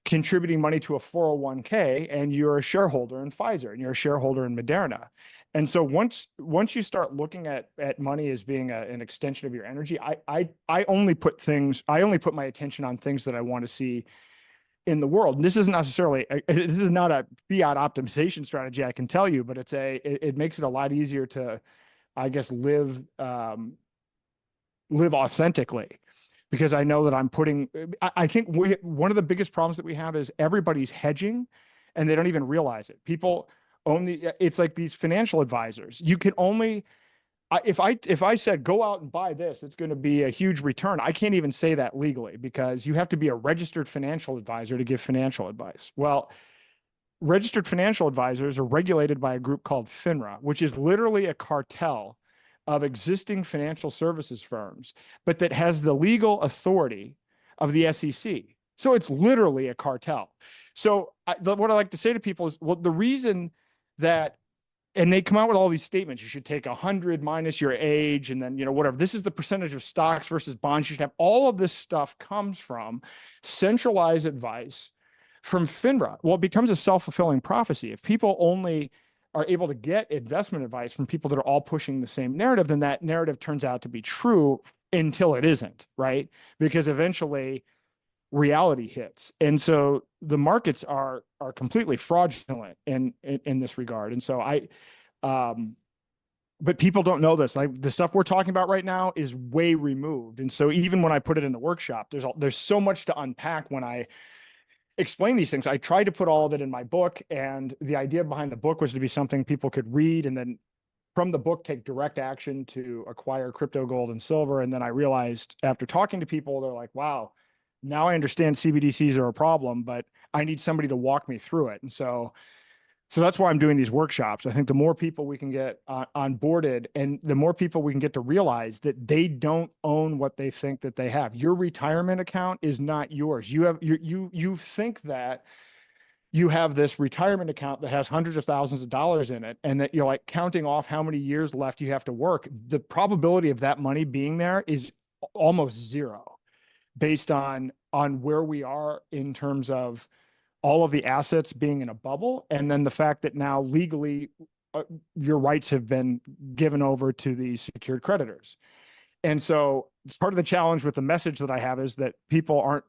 contributing money to a 401k and you're a shareholder in Pfizer and you're a shareholder in Moderna. And so once you start looking at money as being an extension of your energy, I only put my attention on things that I want to see in the world. And this isn't necessarily this is not a fiat optimization strategy, I can tell you, but it makes it a lot easier to, I guess, live authentically, because I know that I'm putting, I think one of the biggest problems that we have is everybody's hedging and they don't even realize it. People only, it's like these financial advisors. You can only, if I said, go out and buy this, it's going to be a huge return. I can't even say that legally because you have to be a registered financial advisor to give financial advice. Well, registered financial advisors are regulated by a group called FINRA, which is literally a cartel of existing financial services firms, but that has the legal authority of the SEC. So it's literally a cartel. So what I like to say to people is, well, the reason that, and they come out with all these statements, you should take 100 minus your age, and then, whatever. This is the percentage of stocks versus bonds you should have. All of this stuff comes from centralized advice from FINRA. Well, it becomes a self-fulfilling prophecy. If people only are able to get investment advice from people that are all pushing the same narrative, then that narrative turns out to be true until it isn't, right? Because eventually reality hits. And so the markets are completely fraudulent in this regard. And so but people don't know this. Like, the stuff we're talking about right now is way removed. And so even when I put it in the workshop, there's so much to unpack when I explain these things. I tried to put all of it in my book, and the idea behind the book was to be something people could read and then from the book take direct action to acquire crypto, gold, and silver. And then I realized after talking to people, they're like, wow, now I understand CBDCs are a problem, but I need somebody to walk me through it. And so that's why I'm doing these workshops. I think the more people we can get onboarded, and the more people we can get to realize that they don't own what they think that they have. Your retirement account is not yours. You think that you have this retirement account that has hundreds of thousands of dollars in it, and that you're like counting off how many years left you have to work. The probability of that money being there is almost zero, based on where we are in terms of all of the assets being in a bubble, and then the fact that now legally your rights have been given over to these secured creditors. And so it's part of the challenge with the message that I have is that people aren't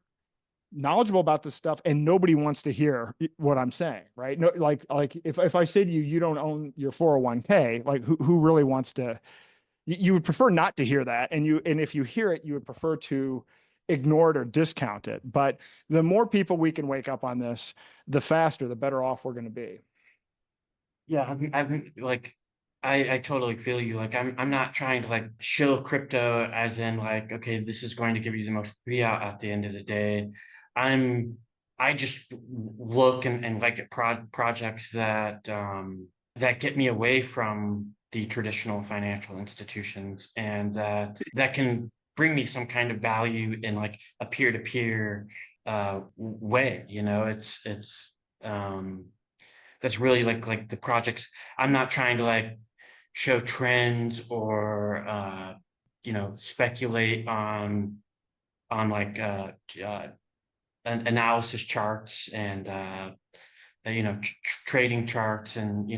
knowledgeable about this stuff, and nobody wants to hear what I'm saying, right? No, like if I say to you, you don't own your 401k, like who really wants to? You would prefer not to hear that, and if you hear it, you would prefer to ignore it or discount it. But the more people we can wake up on this, the faster, the better off we're going to be. Yeah, I've like, I totally feel you. Like, I'm not trying to like shill crypto as in like, okay, this is going to give you the most fiat at the end of the day. I just look and like at projects that that get me away from the traditional financial institutions, and that can bring me some kind of value in like a peer-to-peer way. It's that's really like the projects. I'm not trying to like show trends or speculate on like analysis charts and trading charts, and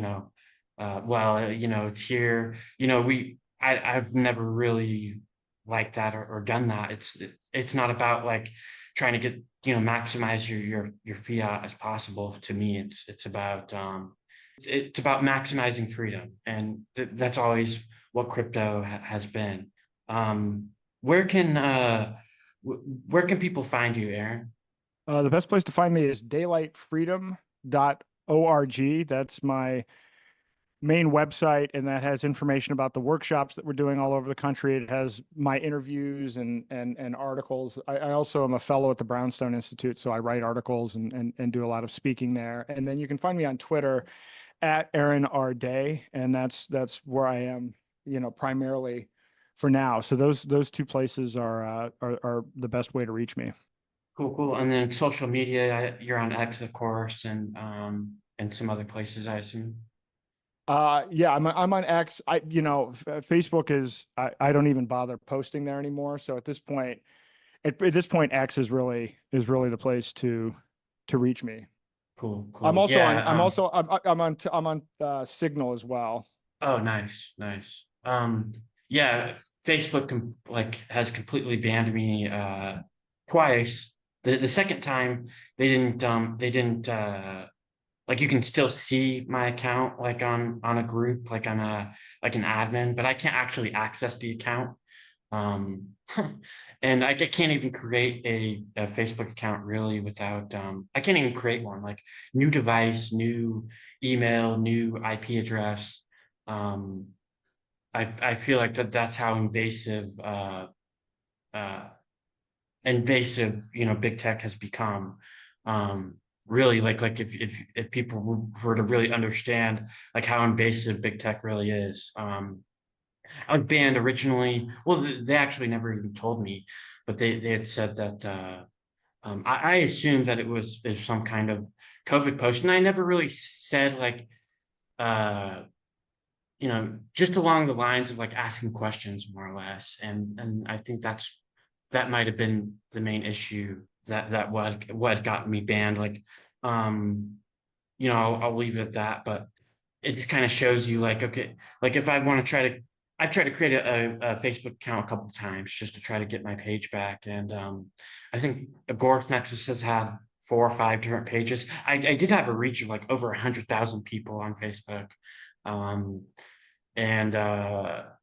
it's here. I've never really liked that or done that. It's not about like trying to get maximize your fiat as possible. To me, it's about maximizing freedom, and that's always what crypto has been. Where can people find you, Aaron? The best place to find me is daylightfreedom.org. That's my main website, and that has information about the workshops that we're doing all over the country. It has my interviews and articles. I also am a fellow at the Brownstone Institute, so I write articles and do a lot of speaking there. And then you can find me on Twitter at Aaron R. Day, and that's where I am, primarily for now. So those two places are the best way to reach me. Cool. And then social media, you're on X, of course, and some other places, I assume. Yeah, I'm on X. Facebook is, I don't even bother posting there anymore. So at this point, X is really the place to to reach me. Cool. I'm also Yeah. on. I'm on Signal as well. Oh, nice. Yeah, Facebook has completely banned me twice. The second time they didn't like you can still see my account like on a group like on a like an admin, but I can't actually access the account. Um and I can't even create a Facebook account really without I can't even create one like new device, new email, new IP address. Um I feel like that's how uh invasive, big tech has become. Really like if people were to really understand like how invasive big tech really is. I was banned originally. Well, they actually never even told me, but they had said that I assumed that it was some kind of COVID post, and I never really said like uh just along the lines of like asking questions more or less. And I think that might have been the main issue that what got me banned. Like, um, I'll leave it at that, but it kind of shows you like, okay, like if I want to I've tried to create a Facebook account a couple of times just to try to get my page back. And I think Agorist Nexus has had 4 or 5 different pages. I did have a reach of like over 100,000 people on Facebook. Um, and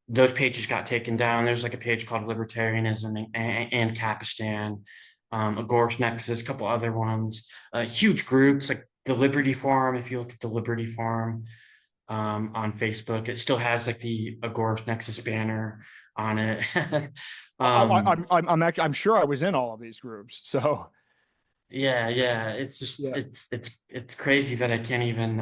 those pages got taken down. There's like a page called Libertarianism and Capistan, Agorist Nexus, a couple other ones, huge groups like the Liberty Forum. If you look at the Liberty Forum on Facebook, it still has like the Agorist Nexus banner on it. I'm sure I was in all of these groups. So Yeah. It's just yeah. it's crazy that I can't even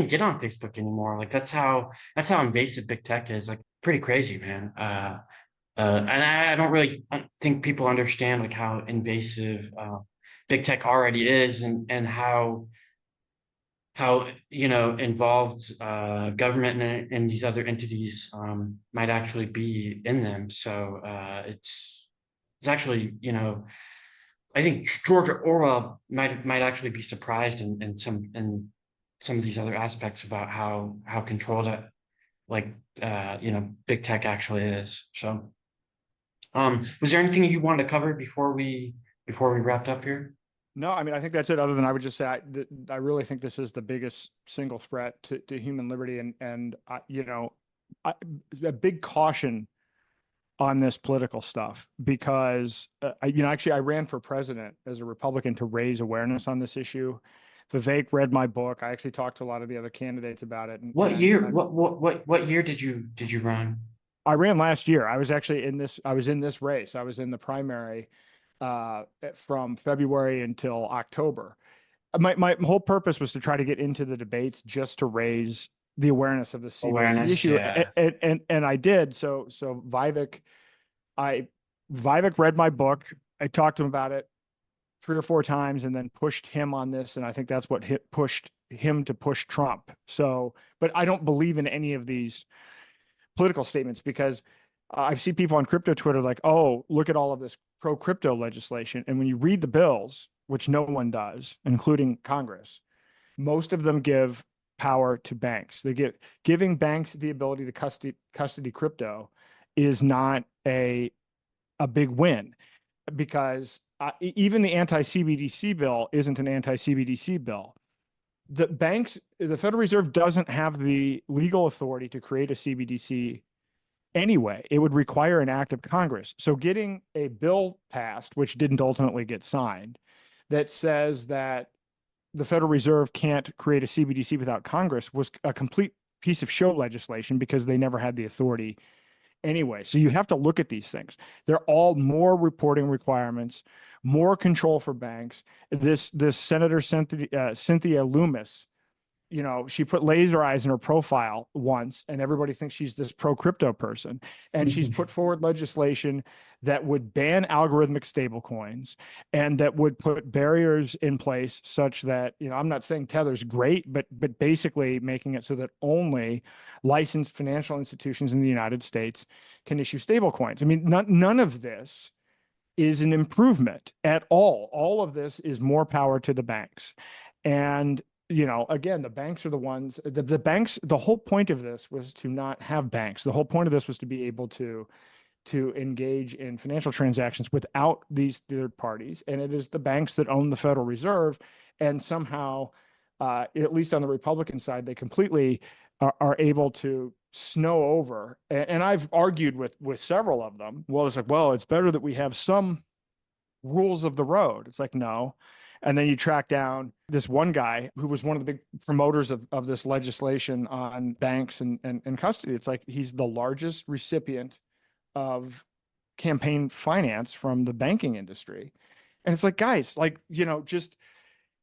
get on Facebook anymore. Like that's how invasive big tech is. Like pretty crazy, man. And I don't really think people understand like how invasive big tech already is, and how involved government and these other entities might actually be in them. So it's actually, I think George Orwell might actually be surprised in some of these other aspects about how controlled it like big tech actually is. So was there anything you wanted to cover before we wrapped up here? No, I mean, I think that's it. Other than I would just say, I really think this is the biggest single threat to human liberty, and a big caution on this political stuff because actually I ran for president as a Republican to raise awareness on this issue. Vivek read my book. I actually talked to a lot of the other candidates about it. What year? What year did you run? I ran last year. I was actually in this. I was in this race. I was in the primary from February until October. My whole purpose was to try to get into the debates just to raise the awareness of the CBDC issue, Yeah. and I did. So Vivek read my book. I talked to him about it 3 or 4 times, and then pushed him on this, and I think that's what pushed him to push Trump. So, but I don't believe in any of these political statements because I see people on crypto Twitter like, oh, look at all of this pro crypto legislation. And when you read the bills, which no one does, including Congress, most of them give power to banks. Giving banks the ability to custody crypto is not a big win because even the anti-CBDC bill isn't an anti-CBDC bill. The Federal Reserve doesn't have the legal authority to create a CBDC anyway. It would require an act of Congress. So getting a bill passed, which didn't ultimately get signed, that says that the Federal Reserve can't create a CBDC without Congress was a complete piece of show legislation because they never had the authority anyway. So you have to look at these things. They're all more reporting requirements, more control for banks. This Senator Cynthia Loomis, she put laser eyes in her profile once, and everybody thinks she's this pro crypto person. And she's put forward legislation that would ban algorithmic stablecoins and that would put barriers in place such that, I'm not saying Tether's great, but basically making it so that only licensed financial institutions in the United States can issue stablecoins. I mean, none of this is an improvement at all. All of this is more power to the banks. And, again, the banks are the ones, the banks, the whole point of this was to not have banks. The whole point of this was to be able to engage in financial transactions without these third parties. And it is the banks that own the Federal Reserve. And somehow, at least on the Republican side, they completely are able to snow over. And I've argued with several of them. Well, it's like, well, it's better that we have some rules of the road. It's like, no. And then you track down this one guy who was one of the big promoters of this legislation on banks and custody. It's like he's the largest recipient of campaign finance from the banking industry. And it's like, guys, like, just,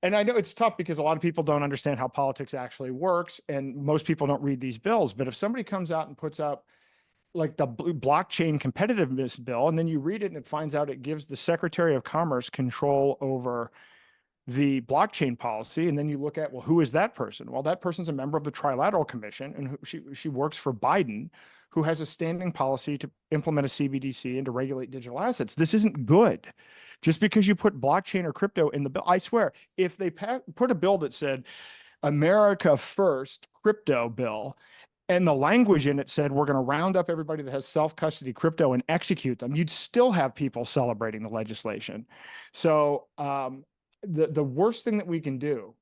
and I know it's tough because a lot of people don't understand how politics actually works. And most people don't read these bills. But if somebody comes out and puts up like the blockchain competitiveness bill, and then you read it and it finds out it gives the Secretary of Commerce control over the blockchain policy, and then you look at, well, who is that person? Well, that person's a member of the Trilateral Commission, and she works for Biden, who has a standing policy to implement a CBDC and to regulate digital assets. This isn't good. Just because you put blockchain or crypto in the bill, I swear, if they put a bill that said America First crypto bill, and the language in it said we're going to round up everybody that has self-custody crypto and execute them, you'd still have people celebrating the legislation. So the worst thing that we can do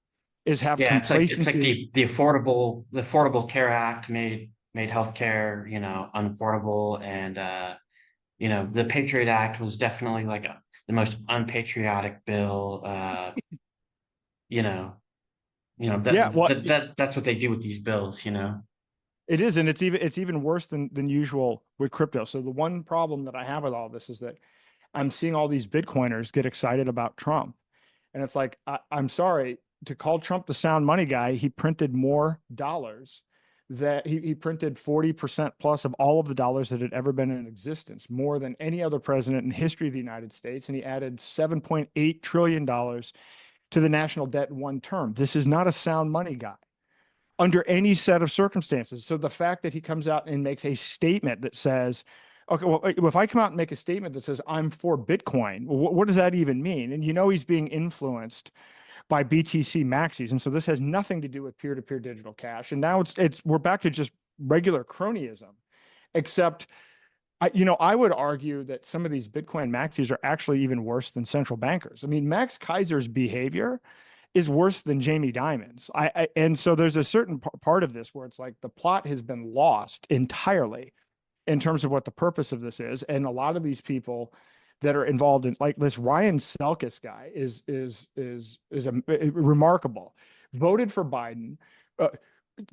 is have complacency. It's like the Affordable Care Act made healthcare, unaffordable, and the Patriot Act was definitely like the most unpatriotic bill. That's what they do with these bills, It is, and it's even worse than usual with crypto. So the one problem that I have with all this is that I'm seeing all these Bitcoiners get excited about Trump. And it's like, I'm sorry, to call Trump the sound money guy, he printed more dollars, that he printed 40% plus of all of the dollars that had ever been in existence, more than any other president in history of the United States. And he added $7.8 trillion to the national debt in one term. This is not a sound money guy under any set of circumstances. So the fact that he comes out and makes a statement that says, okay, well, if I come out and make a statement that says I'm for Bitcoin, what does that even mean? And he's being influenced by BTC maxis. And so this has nothing to do with peer-to-peer digital cash. And now we're back to just regular cronyism, except I would argue that some of these Bitcoin maxis are actually even worse than central bankers. I mean, Max Kaiser's behavior is worse than Jamie Dimon's. And so there's a certain part of this where it's like the plot has been lost entirely in terms of what the purpose of this is. And a lot of these people that are involved in, like this Ryan Selkis guy is remarkable. Voted for Biden,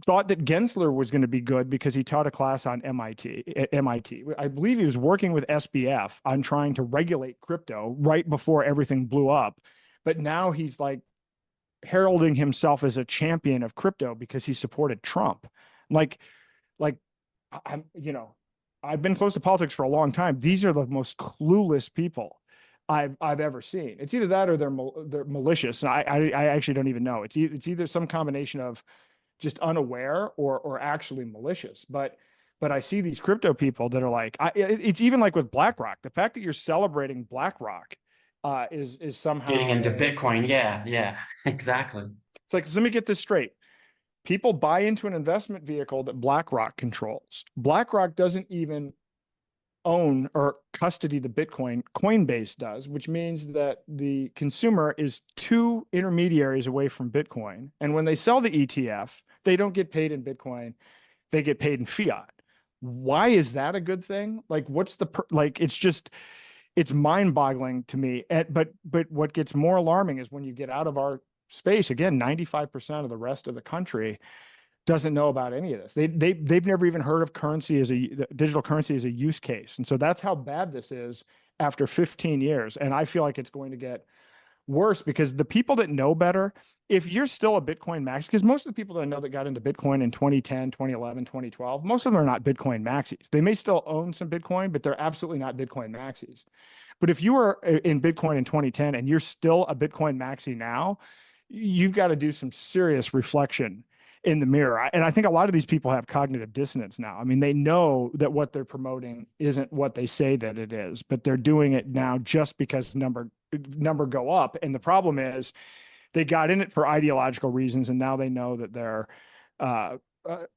thought that Gensler was going to be good because he taught a class on MIT. I believe he was working with SBF on trying to regulate crypto right before everything blew up. But now he's like heralding himself as a champion of crypto because he supported Trump. I've been close to politics for a long time. These are the most clueless people I've ever seen. It's either that or they're malicious. And I actually don't even know. It's either some combination of just unaware or actually malicious. But I see these crypto people that are like, it's even like with BlackRock. The fact that you're celebrating BlackRock is somehow getting into Bitcoin. Yeah, exactly. It's like, let me get this straight. People buy into an investment vehicle that BlackRock controls. BlackRock doesn't even own or custody the Bitcoin. Coinbase does, which means that the consumer is two intermediaries away from Bitcoin. And when they sell the ETF, they don't get paid in Bitcoin. They get paid in fiat. Why is that a good thing? Like, what's it's mind-boggling to me. But what gets more alarming is when you get out of our space, again, 95% of the rest of the country doesn't know about any of this. They've never even heard of digital currency as a use case. And so that's how bad this is after 15 years. And I feel like it's going to get worse because the people that know better, if you're still a Bitcoin max, because most of the people that I know that got into Bitcoin in 2010, 2011, 2012, most of them are not Bitcoin maxis. They may still own some Bitcoin, but they're absolutely not Bitcoin maxis. But if you were in Bitcoin in 2010 and you're still a Bitcoin maxi now, you've got to do some serious reflection in the mirror. And I think a lot of these people have cognitive dissonance now. I mean, they know that what they're promoting isn't what they say that it is, but they're doing it now just because number go up. And the problem is they got in it for ideological reasons, and now they know that they're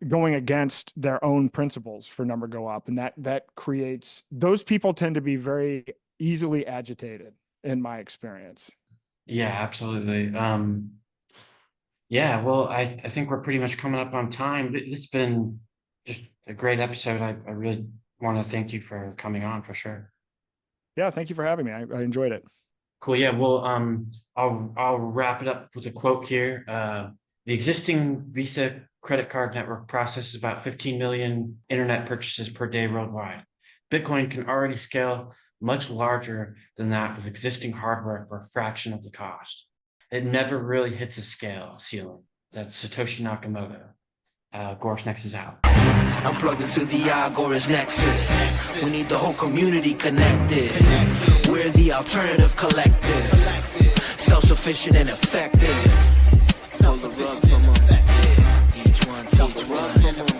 going against their own principles for number go up. And that creates, those people tend to be very easily agitated in my experience. Yeah, absolutely. Yeah, well, I think we're pretty much coming up on time. This has been just a great episode. I really want to thank you for coming on for sure. Yeah, thank you for having me. I enjoyed it. Cool. Yeah, well, I'll wrap it up with a quote here. The existing Visa credit card network processes about 15 million internet purchases per day worldwide. Bitcoin can already scale much larger than that with existing hardware for a fraction of the cost. It never really hits a ceiling. That's Satoshi Nakamoto. Agorist Nexus out. I'm plugged into the Agorist Nexus. We need the whole community connected. We're the alternative collective. Self-sufficient and effective. Each one, teach one.